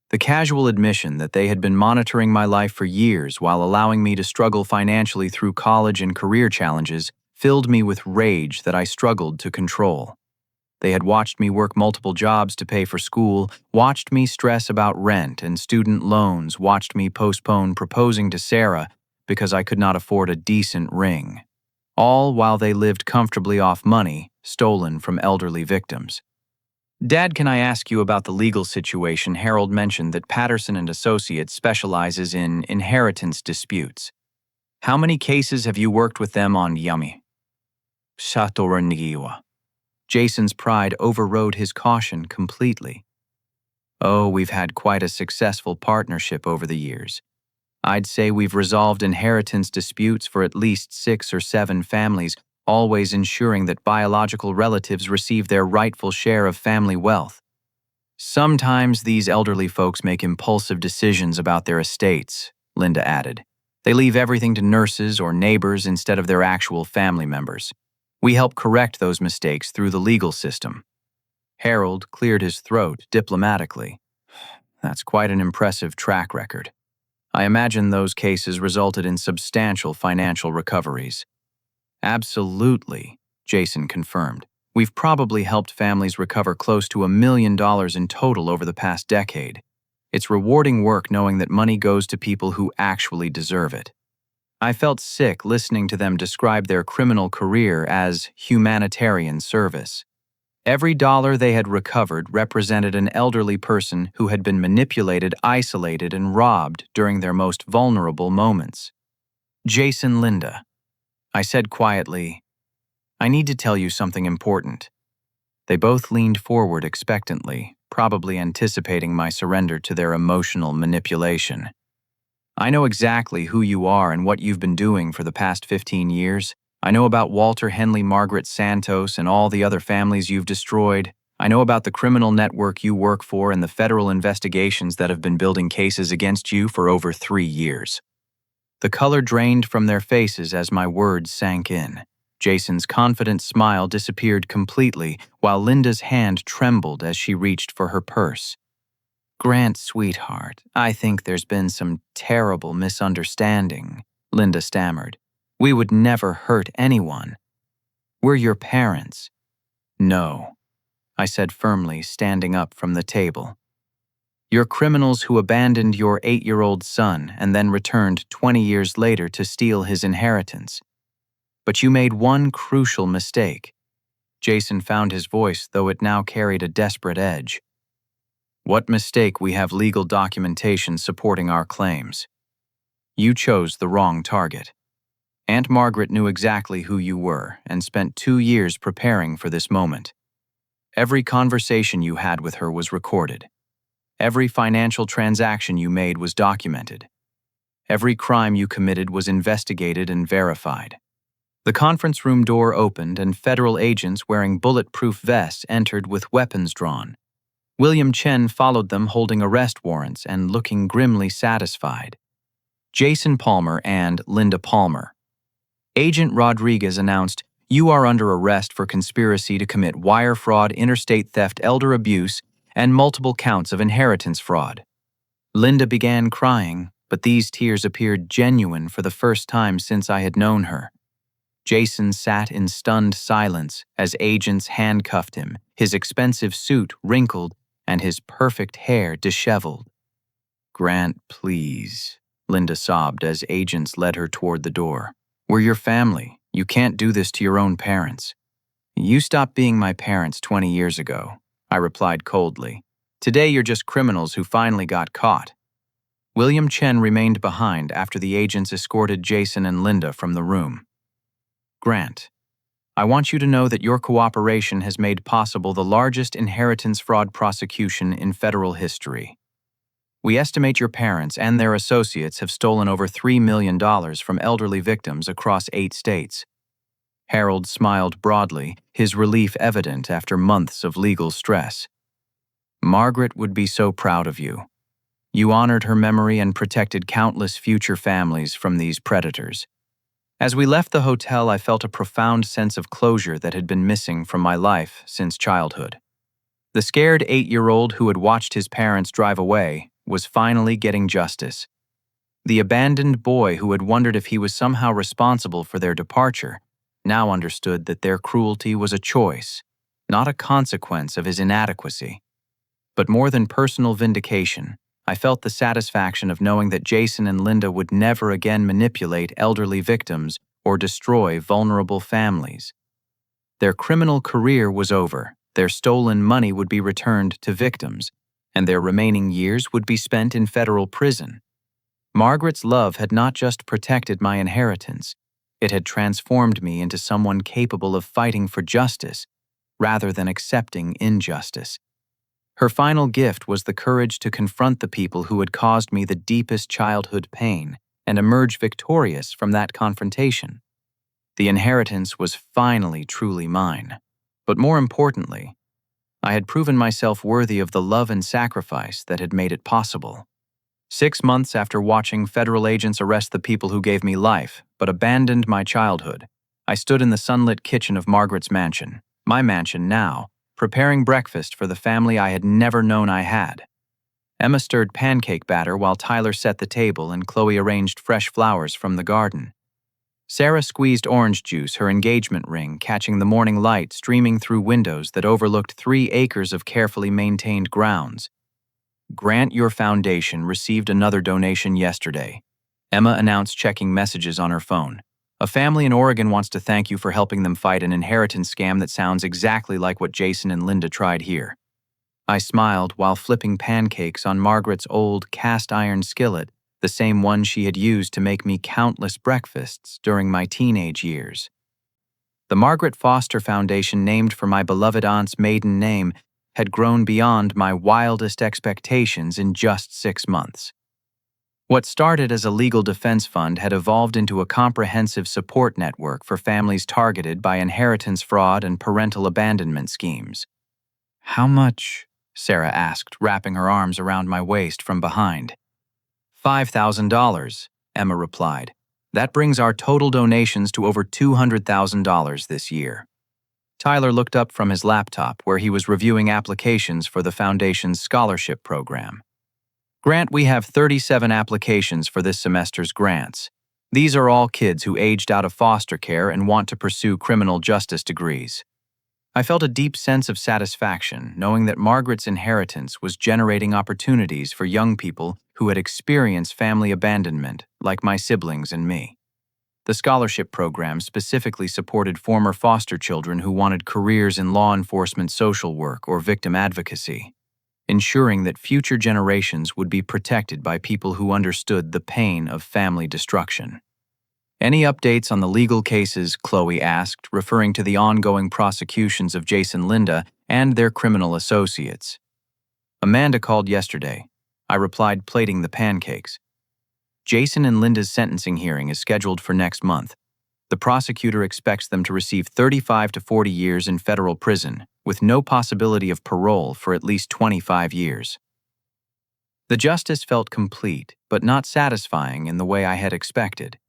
The casual admission that they had been monitoring my life for years while allowing me to struggle financially through college and career challenges filled me with rage that I struggled to control. They had watched me work multiple jobs to pay for school, watched me stress about rent and student loans, watched me postpone proposing to Sarah because I could not afford a decent ring. All while they lived comfortably off money stolen from elderly victims. "Dad, can I ask you about the legal situation? Harold mentioned that Patterson and Associates specializes in inheritance disputes. How many cases have you worked with them on?" Yummy. Shatoraniwa. Jason's pride overrode his caution completely. "Oh, we've had quite a successful partnership over the years. I'd say we've resolved inheritance disputes for at least 6 or 7 families, always ensuring that biological relatives receive their rightful share of family wealth. Sometimes these elderly folks make impulsive decisions about their estates," Linda added. "They leave everything to nurses or neighbors instead of their actual family members. We help correct those mistakes through the legal system." Harold cleared his throat diplomatically. "That's quite an impressive track record. I imagine those cases resulted in substantial financial recoveries." "Absolutely," Jason confirmed. "We've probably helped families recover close to $1 million in total over the past decade. It's rewarding work knowing that money goes to people who actually deserve it." I felt sick listening to them describe their criminal career as humanitarian service. Every dollar they had recovered represented an elderly person who had been manipulated, isolated, and robbed during their most vulnerable moments. "Jason, Linda," I said quietly, "I need to tell you something important." They both leaned forward expectantly, probably anticipating my surrender to their emotional manipulation. "I know exactly who you are and what you've been doing for the past 15 years. I know about Walter Henley, Margaret Santos, and all the other families you've destroyed. I know about the criminal network you work for and the federal investigations that have been building cases against you for over 3 years." The color drained from their faces as my words sank in. Jason's confident smile disappeared completely, while Linda's hand trembled as she reached for her purse. "Grant, sweetheart, I think there's been some terrible misunderstanding," Linda stammered. "We would never hurt anyone. We're your parents." "No," I said firmly, standing up from the table. "You're criminals who abandoned your 8-year-old son and then returned 20 years later to steal his inheritance. But you made one crucial mistake." Jason found his voice, though it now carried a desperate edge. "What mistake? We have legal documentation supporting our claims. You chose the wrong target. Aunt Margaret knew exactly who you were and spent 2 years preparing for this moment. Every conversation you had with her was recorded. Every financial transaction you made was documented. Every crime you committed was investigated and verified." The conference room door opened and federal agents wearing bulletproof vests entered with weapons drawn. William Chen followed them holding arrest warrants and looking grimly satisfied. Jason Palmer and Linda Palmer. Agent Rodriguez announced, "You are under arrest for conspiracy to commit wire fraud, interstate theft, elder abuse, and multiple counts of inheritance fraud." Linda began crying, but these tears appeared genuine for the first time since I had known her. Jason sat in stunned silence as agents handcuffed him, his expensive suit wrinkled and his perfect hair disheveled. "Grant, please," Linda sobbed as agents led her toward the door. "We're your family. You can't do this to your own parents." "You stopped being my parents 20 years ago," I replied coldly. "Today you're just criminals who finally got caught." William Chen remained behind after the agents escorted Jason and Linda from the room. "Grant, I want you to know that your cooperation has made possible the largest inheritance fraud prosecution in federal history. We estimate your parents and their associates have stolen over $3 million from elderly victims across 8 states. Harold smiled broadly, his relief evident after months of legal stress. "Margaret would be so proud of you. You honored her memory and protected countless future families from these predators." As we left the hotel, I felt a profound sense of closure that had been missing from my life since childhood. The scared 8-year-old who had watched his parents drive away was finally getting justice. The abandoned boy who had wondered if he was somehow responsible for their departure now understood that their cruelty was a choice, not a consequence of his inadequacy. But more than personal vindication, I felt the satisfaction of knowing that Jason and Linda would never again manipulate elderly victims or destroy vulnerable families. Their criminal career was over, their stolen money would be returned to victims, and their remaining years would be spent in federal prison. Margaret's love had not just protected my inheritance, it had transformed me into someone capable of fighting for justice rather than accepting injustice. Her final gift was the courage to confront the people who had caused me the deepest childhood pain and emerge victorious from that confrontation. The inheritance was finally truly mine. But more importantly, I had proven myself worthy of the love and sacrifice that had made it possible. 6 months after watching federal agents arrest the people who gave me life but abandoned my childhood, I stood in the sunlit kitchen of Margaret's mansion, my mansion now, preparing breakfast for the family I had never known I had. Emma stirred pancake batter while Tyler set the table and Chloe arranged fresh flowers from the garden. Sarah squeezed orange juice, her engagement ring catching the morning light streaming through windows that overlooked 3 acres of carefully maintained grounds. Grant Your Foundation received another donation yesterday, Emma announced, checking messages on her phone. A family in Oregon wants to thank you for helping them fight an inheritance scam that sounds exactly like what Jason and Linda tried here. I smiled while flipping pancakes on Margaret's old cast-iron skillet, the same one she had used to make me countless breakfasts during my teenage years. The Margaret Foster Foundation, named for my beloved aunt's maiden name, had grown beyond my wildest expectations in just 6 months. What started as a legal defense fund had evolved into a comprehensive support network for families targeted by inheritance fraud and parental abandonment schemes. "How much?" Sarah asked, wrapping her arms around my waist from behind. $5,000, Emma replied. That brings our total donations to over $200,000 this year. Tyler looked up from his laptop where he was reviewing applications for the Foundation's scholarship program. "Grant, we have 37 applications for this semester's grants. These are all kids who aged out of foster care and want to pursue criminal justice degrees." I felt a deep sense of satisfaction knowing that Margaret's inheritance was generating opportunities for young people who had experienced family abandonment, like my siblings and me. The scholarship program specifically supported former foster children who wanted careers in law enforcement, social work, or victim advocacy, ensuring that future generations would be protected by people who understood the pain of family destruction. "Any updates on the legal cases?" Chloe asked, referring to the ongoing prosecutions of Jason and Linda and their criminal associates. "Amanda called yesterday," I replied, plating the pancakes. "Jason and Linda's sentencing hearing is scheduled for next month. The prosecutor expects them to receive 35 to 40 years in federal prison, with no possibility of parole for at least 25 years. The justice felt complete, but not satisfying in the way I had expected.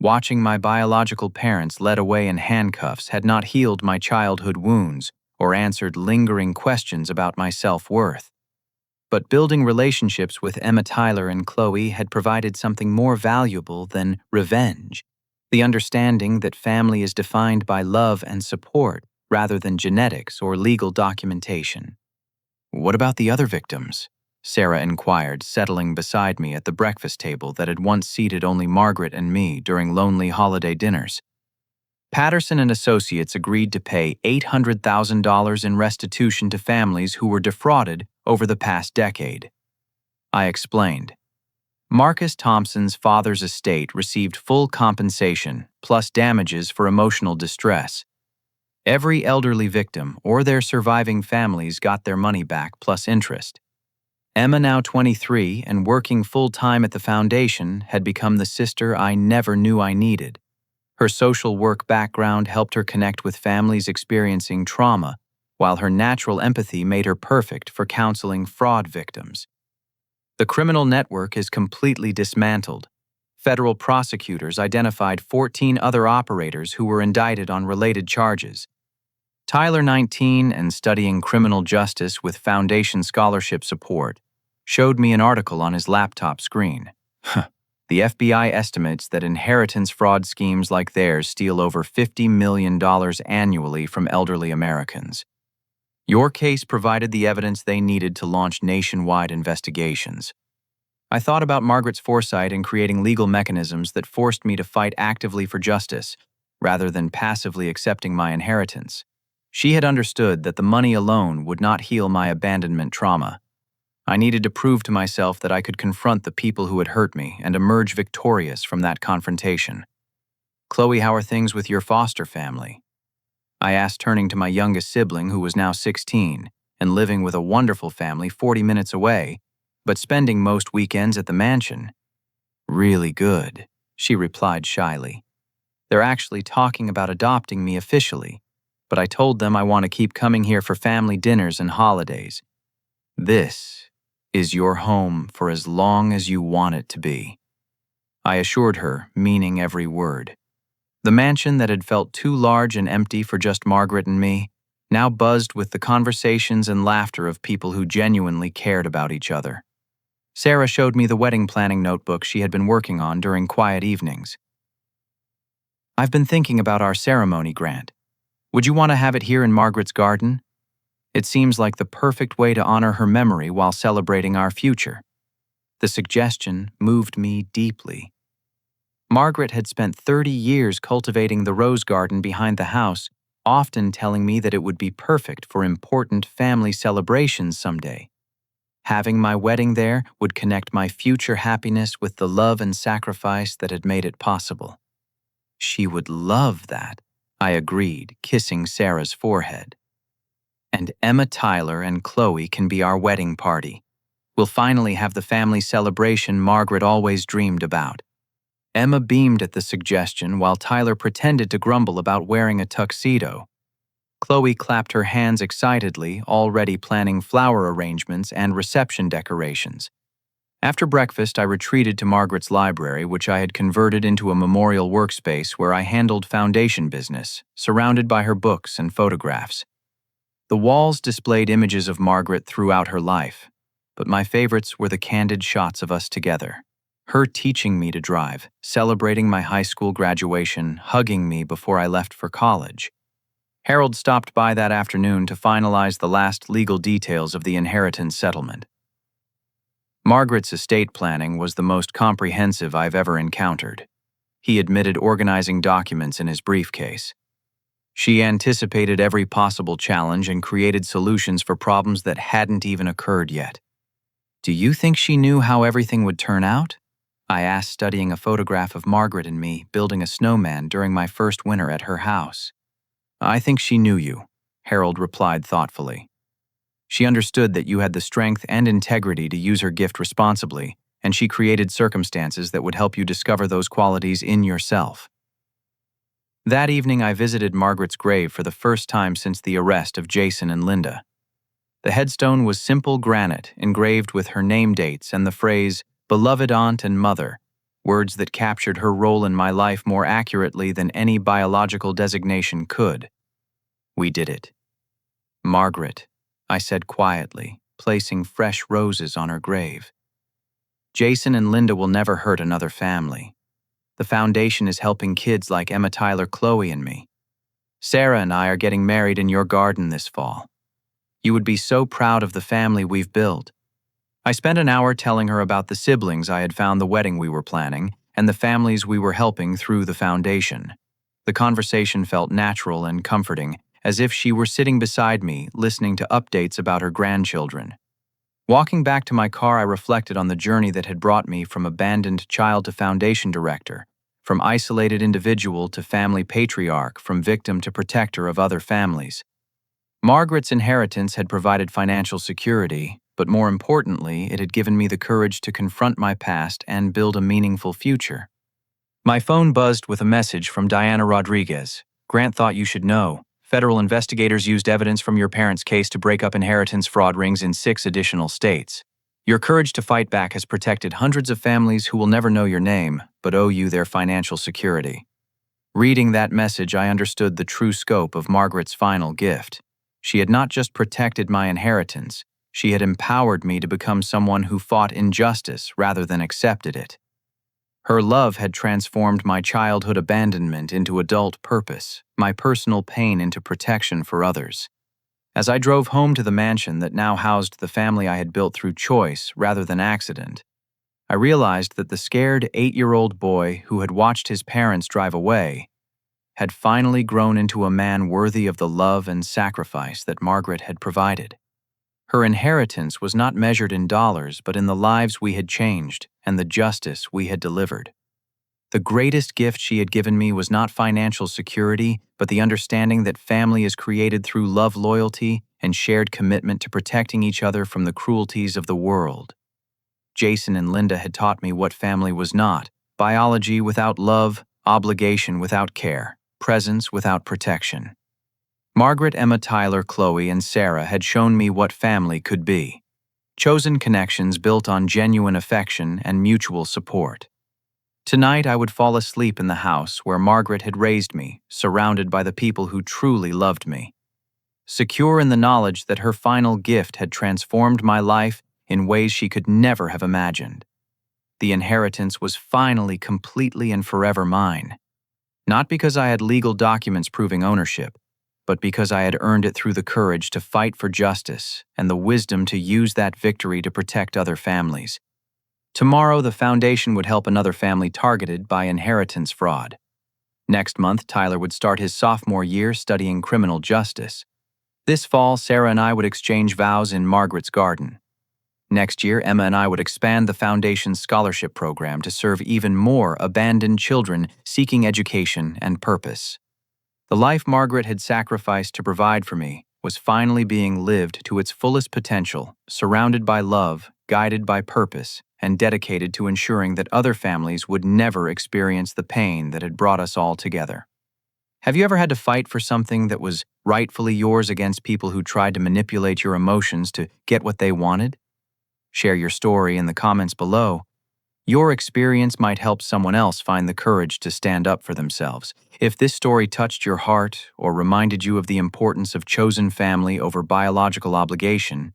Watching my biological parents led away in handcuffs had not healed my childhood wounds or answered lingering questions about my self-worth. But building relationships with Emma, Tyler, and Chloe had provided something more valuable than revenge: the understanding that family is defined by love and support rather than genetics or legal documentation. "What about the other victims?" Sarah inquired, settling beside me at the breakfast table that had once seated only Margaret and me during lonely holiday dinners. "Patterson and Associates agreed to pay $800,000 in restitution to families who were defrauded over the past decade," I explained. Marcus Thompson's father's estate received full compensation, plus damages for emotional distress. Every elderly victim or their surviving families got their money back, plus interest. Emma, now 23 and working full-time at the foundation, had become the sister I never knew I needed. Her social work background helped her connect with families experiencing trauma, while her natural empathy made her perfect for counseling fraud victims. The criminal network is completely dismantled. Federal prosecutors identified 14 other operators who were indicted on related charges. Tyler, 19, and studying criminal justice with foundation scholarship support, showed me an article on his laptop screen. The FBI estimates that inheritance fraud schemes like theirs steal over $50 million annually from elderly Americans. Your case provided the evidence they needed to launch nationwide investigations. I thought about Margaret's foresight in creating legal mechanisms that forced me to fight actively for justice, rather than passively accepting my inheritance. She had understood that the money alone would not heal my abandonment trauma. I needed to prove to myself that I could confront the people who had hurt me and emerge victorious from that confrontation. "Chloe, how are things with your foster family?" I asked, turning to my youngest sibling, who was now 16, and living with a wonderful family 40 minutes away, but spending most weekends at the mansion. "Really good," she replied shyly. "They're actually talking about adopting me officially, but I told them I want to keep coming here for family dinners and holidays. This is your home for as long as you want it to be," I assured her, meaning every word. The mansion that had felt too large and empty for just Margaret and me now buzzed with the conversations and laughter of people who genuinely cared about each other. Sarah showed me the wedding planning notebook she had been working on during quiet evenings. "I've been thinking about our ceremony, Grant. Would you want to have it here in Margaret's garden? It seems like the perfect way to honor her memory while celebrating our future." The suggestion moved me deeply. Margaret had spent 30 years cultivating the rose garden behind the house, often telling me that it would be perfect for important family celebrations someday. Having my wedding there would connect my future happiness with the love and sacrifice that had made it possible. "She would love that," I agreed, kissing Sarah's forehead. "And Emma, Tyler, and Chloe can be our wedding party. We'll finally have the family celebration Margaret always dreamed about." Emma beamed at the suggestion while Tyler pretended to grumble about wearing a tuxedo. Chloe clapped her hands excitedly, already planning flower arrangements and reception decorations. After breakfast, I retreated to Margaret's library, which I had converted into a memorial workspace where I handled foundation business, surrounded by her books and photographs. The walls displayed images of Margaret throughout her life, but my favorites were the candid shots of us together. Her teaching me to drive, celebrating my high school graduation, hugging me before I left for college. Harold stopped by that afternoon to finalize the last legal details of the inheritance settlement. Margaret's estate planning was the most comprehensive I've ever encountered. He admitted organizing documents in his briefcase. She anticipated every possible challenge and created solutions for problems that hadn't even occurred yet. "Do you think she knew how everything would turn out?" I asked, studying a photograph of Margaret and me building a snowman during my first winter at her house. "I think she knew you," Harold replied thoughtfully. "She understood that you had the strength and integrity to use her gift responsibly, and she created circumstances that would help you discover those qualities in yourself." That evening, I visited Margaret's grave for the first time since the arrest of Jason and Linda. The headstone was simple granite, engraved with her name dates and the phrase, "Beloved Aunt and Mother," words that captured her role in my life more accurately than any biological designation could. "We did it." "Margaret," I said quietly, placing fresh roses on her grave. "Jason and Linda will never hurt another family. The foundation is helping kids like Emma, Tyler, Chloe, and me. Sarah and I are getting married in your garden this fall. You would be so proud of the family we've built." I spent an hour telling her about the siblings I had found, the wedding we were planning, and the families we were helping through the foundation. The conversation felt natural and comforting, as if she were sitting beside me, listening to updates about her grandchildren. Walking back to my car, I reflected on the journey that had brought me from abandoned child to foundation director, from isolated individual to family patriarch, from victim to protector of other families. Margaret's inheritance had provided financial security, but more importantly, it had given me the courage to confront my past and build a meaningful future. My phone buzzed with a message from Diana Rodriguez. "Grant thought you should know. Federal investigators used evidence from your parents' case to break up inheritance fraud rings in 6 additional states. Your courage to fight back has protected hundreds of families who will never know your name, but owe you their financial security." Reading that message, I understood the true scope of Margaret's final gift. She had not just protected my inheritance, she had empowered me to become someone who fought injustice rather than accepted it. Her love had transformed my childhood abandonment into adult purpose, my personal pain into protection for others. As I drove home to the mansion that now housed the family I had built through choice rather than accident, I realized that the scared 8-year-old boy who had watched his parents drive away had finally grown into a man worthy of the love and sacrifice that Margaret had provided. Her inheritance was not measured in dollars, but in the lives we had changed and the justice we had delivered. The greatest gift she had given me was not financial security, but the understanding that family is created through love, loyalty, and shared commitment to protecting each other from the cruelties of the world. Jason and Linda had taught me what family was not: biology without love, obligation without care, presence without protection. Margaret, Emma, Tyler, Chloe, and Sarah had shown me what family could be: chosen connections built on genuine affection and mutual support. Tonight I would fall asleep in the house where Margaret had raised me, surrounded by the people who truly loved me, secure in the knowledge that her final gift had transformed my life in ways she could never have imagined. The inheritance was finally completely and forever mine, not because I had legal documents proving ownership, but because I had earned it through the courage to fight for justice and the wisdom to use that victory to protect other families. Tomorrow, the foundation would help another family targeted by inheritance fraud. Next month, Tyler would start his sophomore year studying criminal justice. This fall, Sarah and I would exchange vows in Margaret's garden. Next year, Emma and I would expand the foundation's scholarship program to serve even more abandoned children seeking education and purpose. The life Margaret had sacrificed to provide for me was finally being lived to its fullest potential, surrounded by love, guided by purpose, and dedicated to ensuring that other families would never experience the pain that had brought us all together. Have you ever had to fight for something that was rightfully yours against people who tried to manipulate your emotions to get what they wanted? Share your story in the comments below. Your experience might help someone else find the courage to stand up for themselves. If this story touched your heart or reminded you of the importance of chosen family over biological obligation,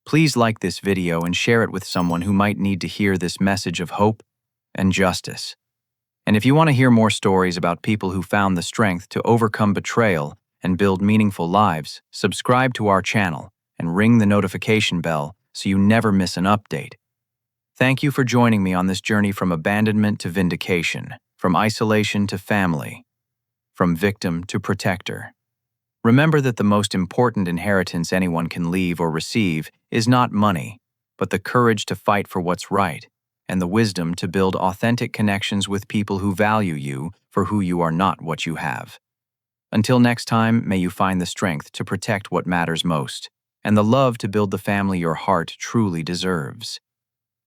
please like this video and share it with someone who might need to hear this message of hope and justice. And if you want to hear more stories about people who found the strength to overcome betrayal and build meaningful lives, subscribe to our channel and ring the notification bell so you never miss an update. Thank you for joining me on this journey from abandonment to vindication, from isolation to family, from victim to protector. Remember that the most important inheritance anyone can leave or receive is not money, but the courage to fight for what's right and the wisdom to build authentic connections with people who value you for who you are, not what you have. Until next time, may you find the strength to protect what matters most and the love to build the family your heart truly deserves.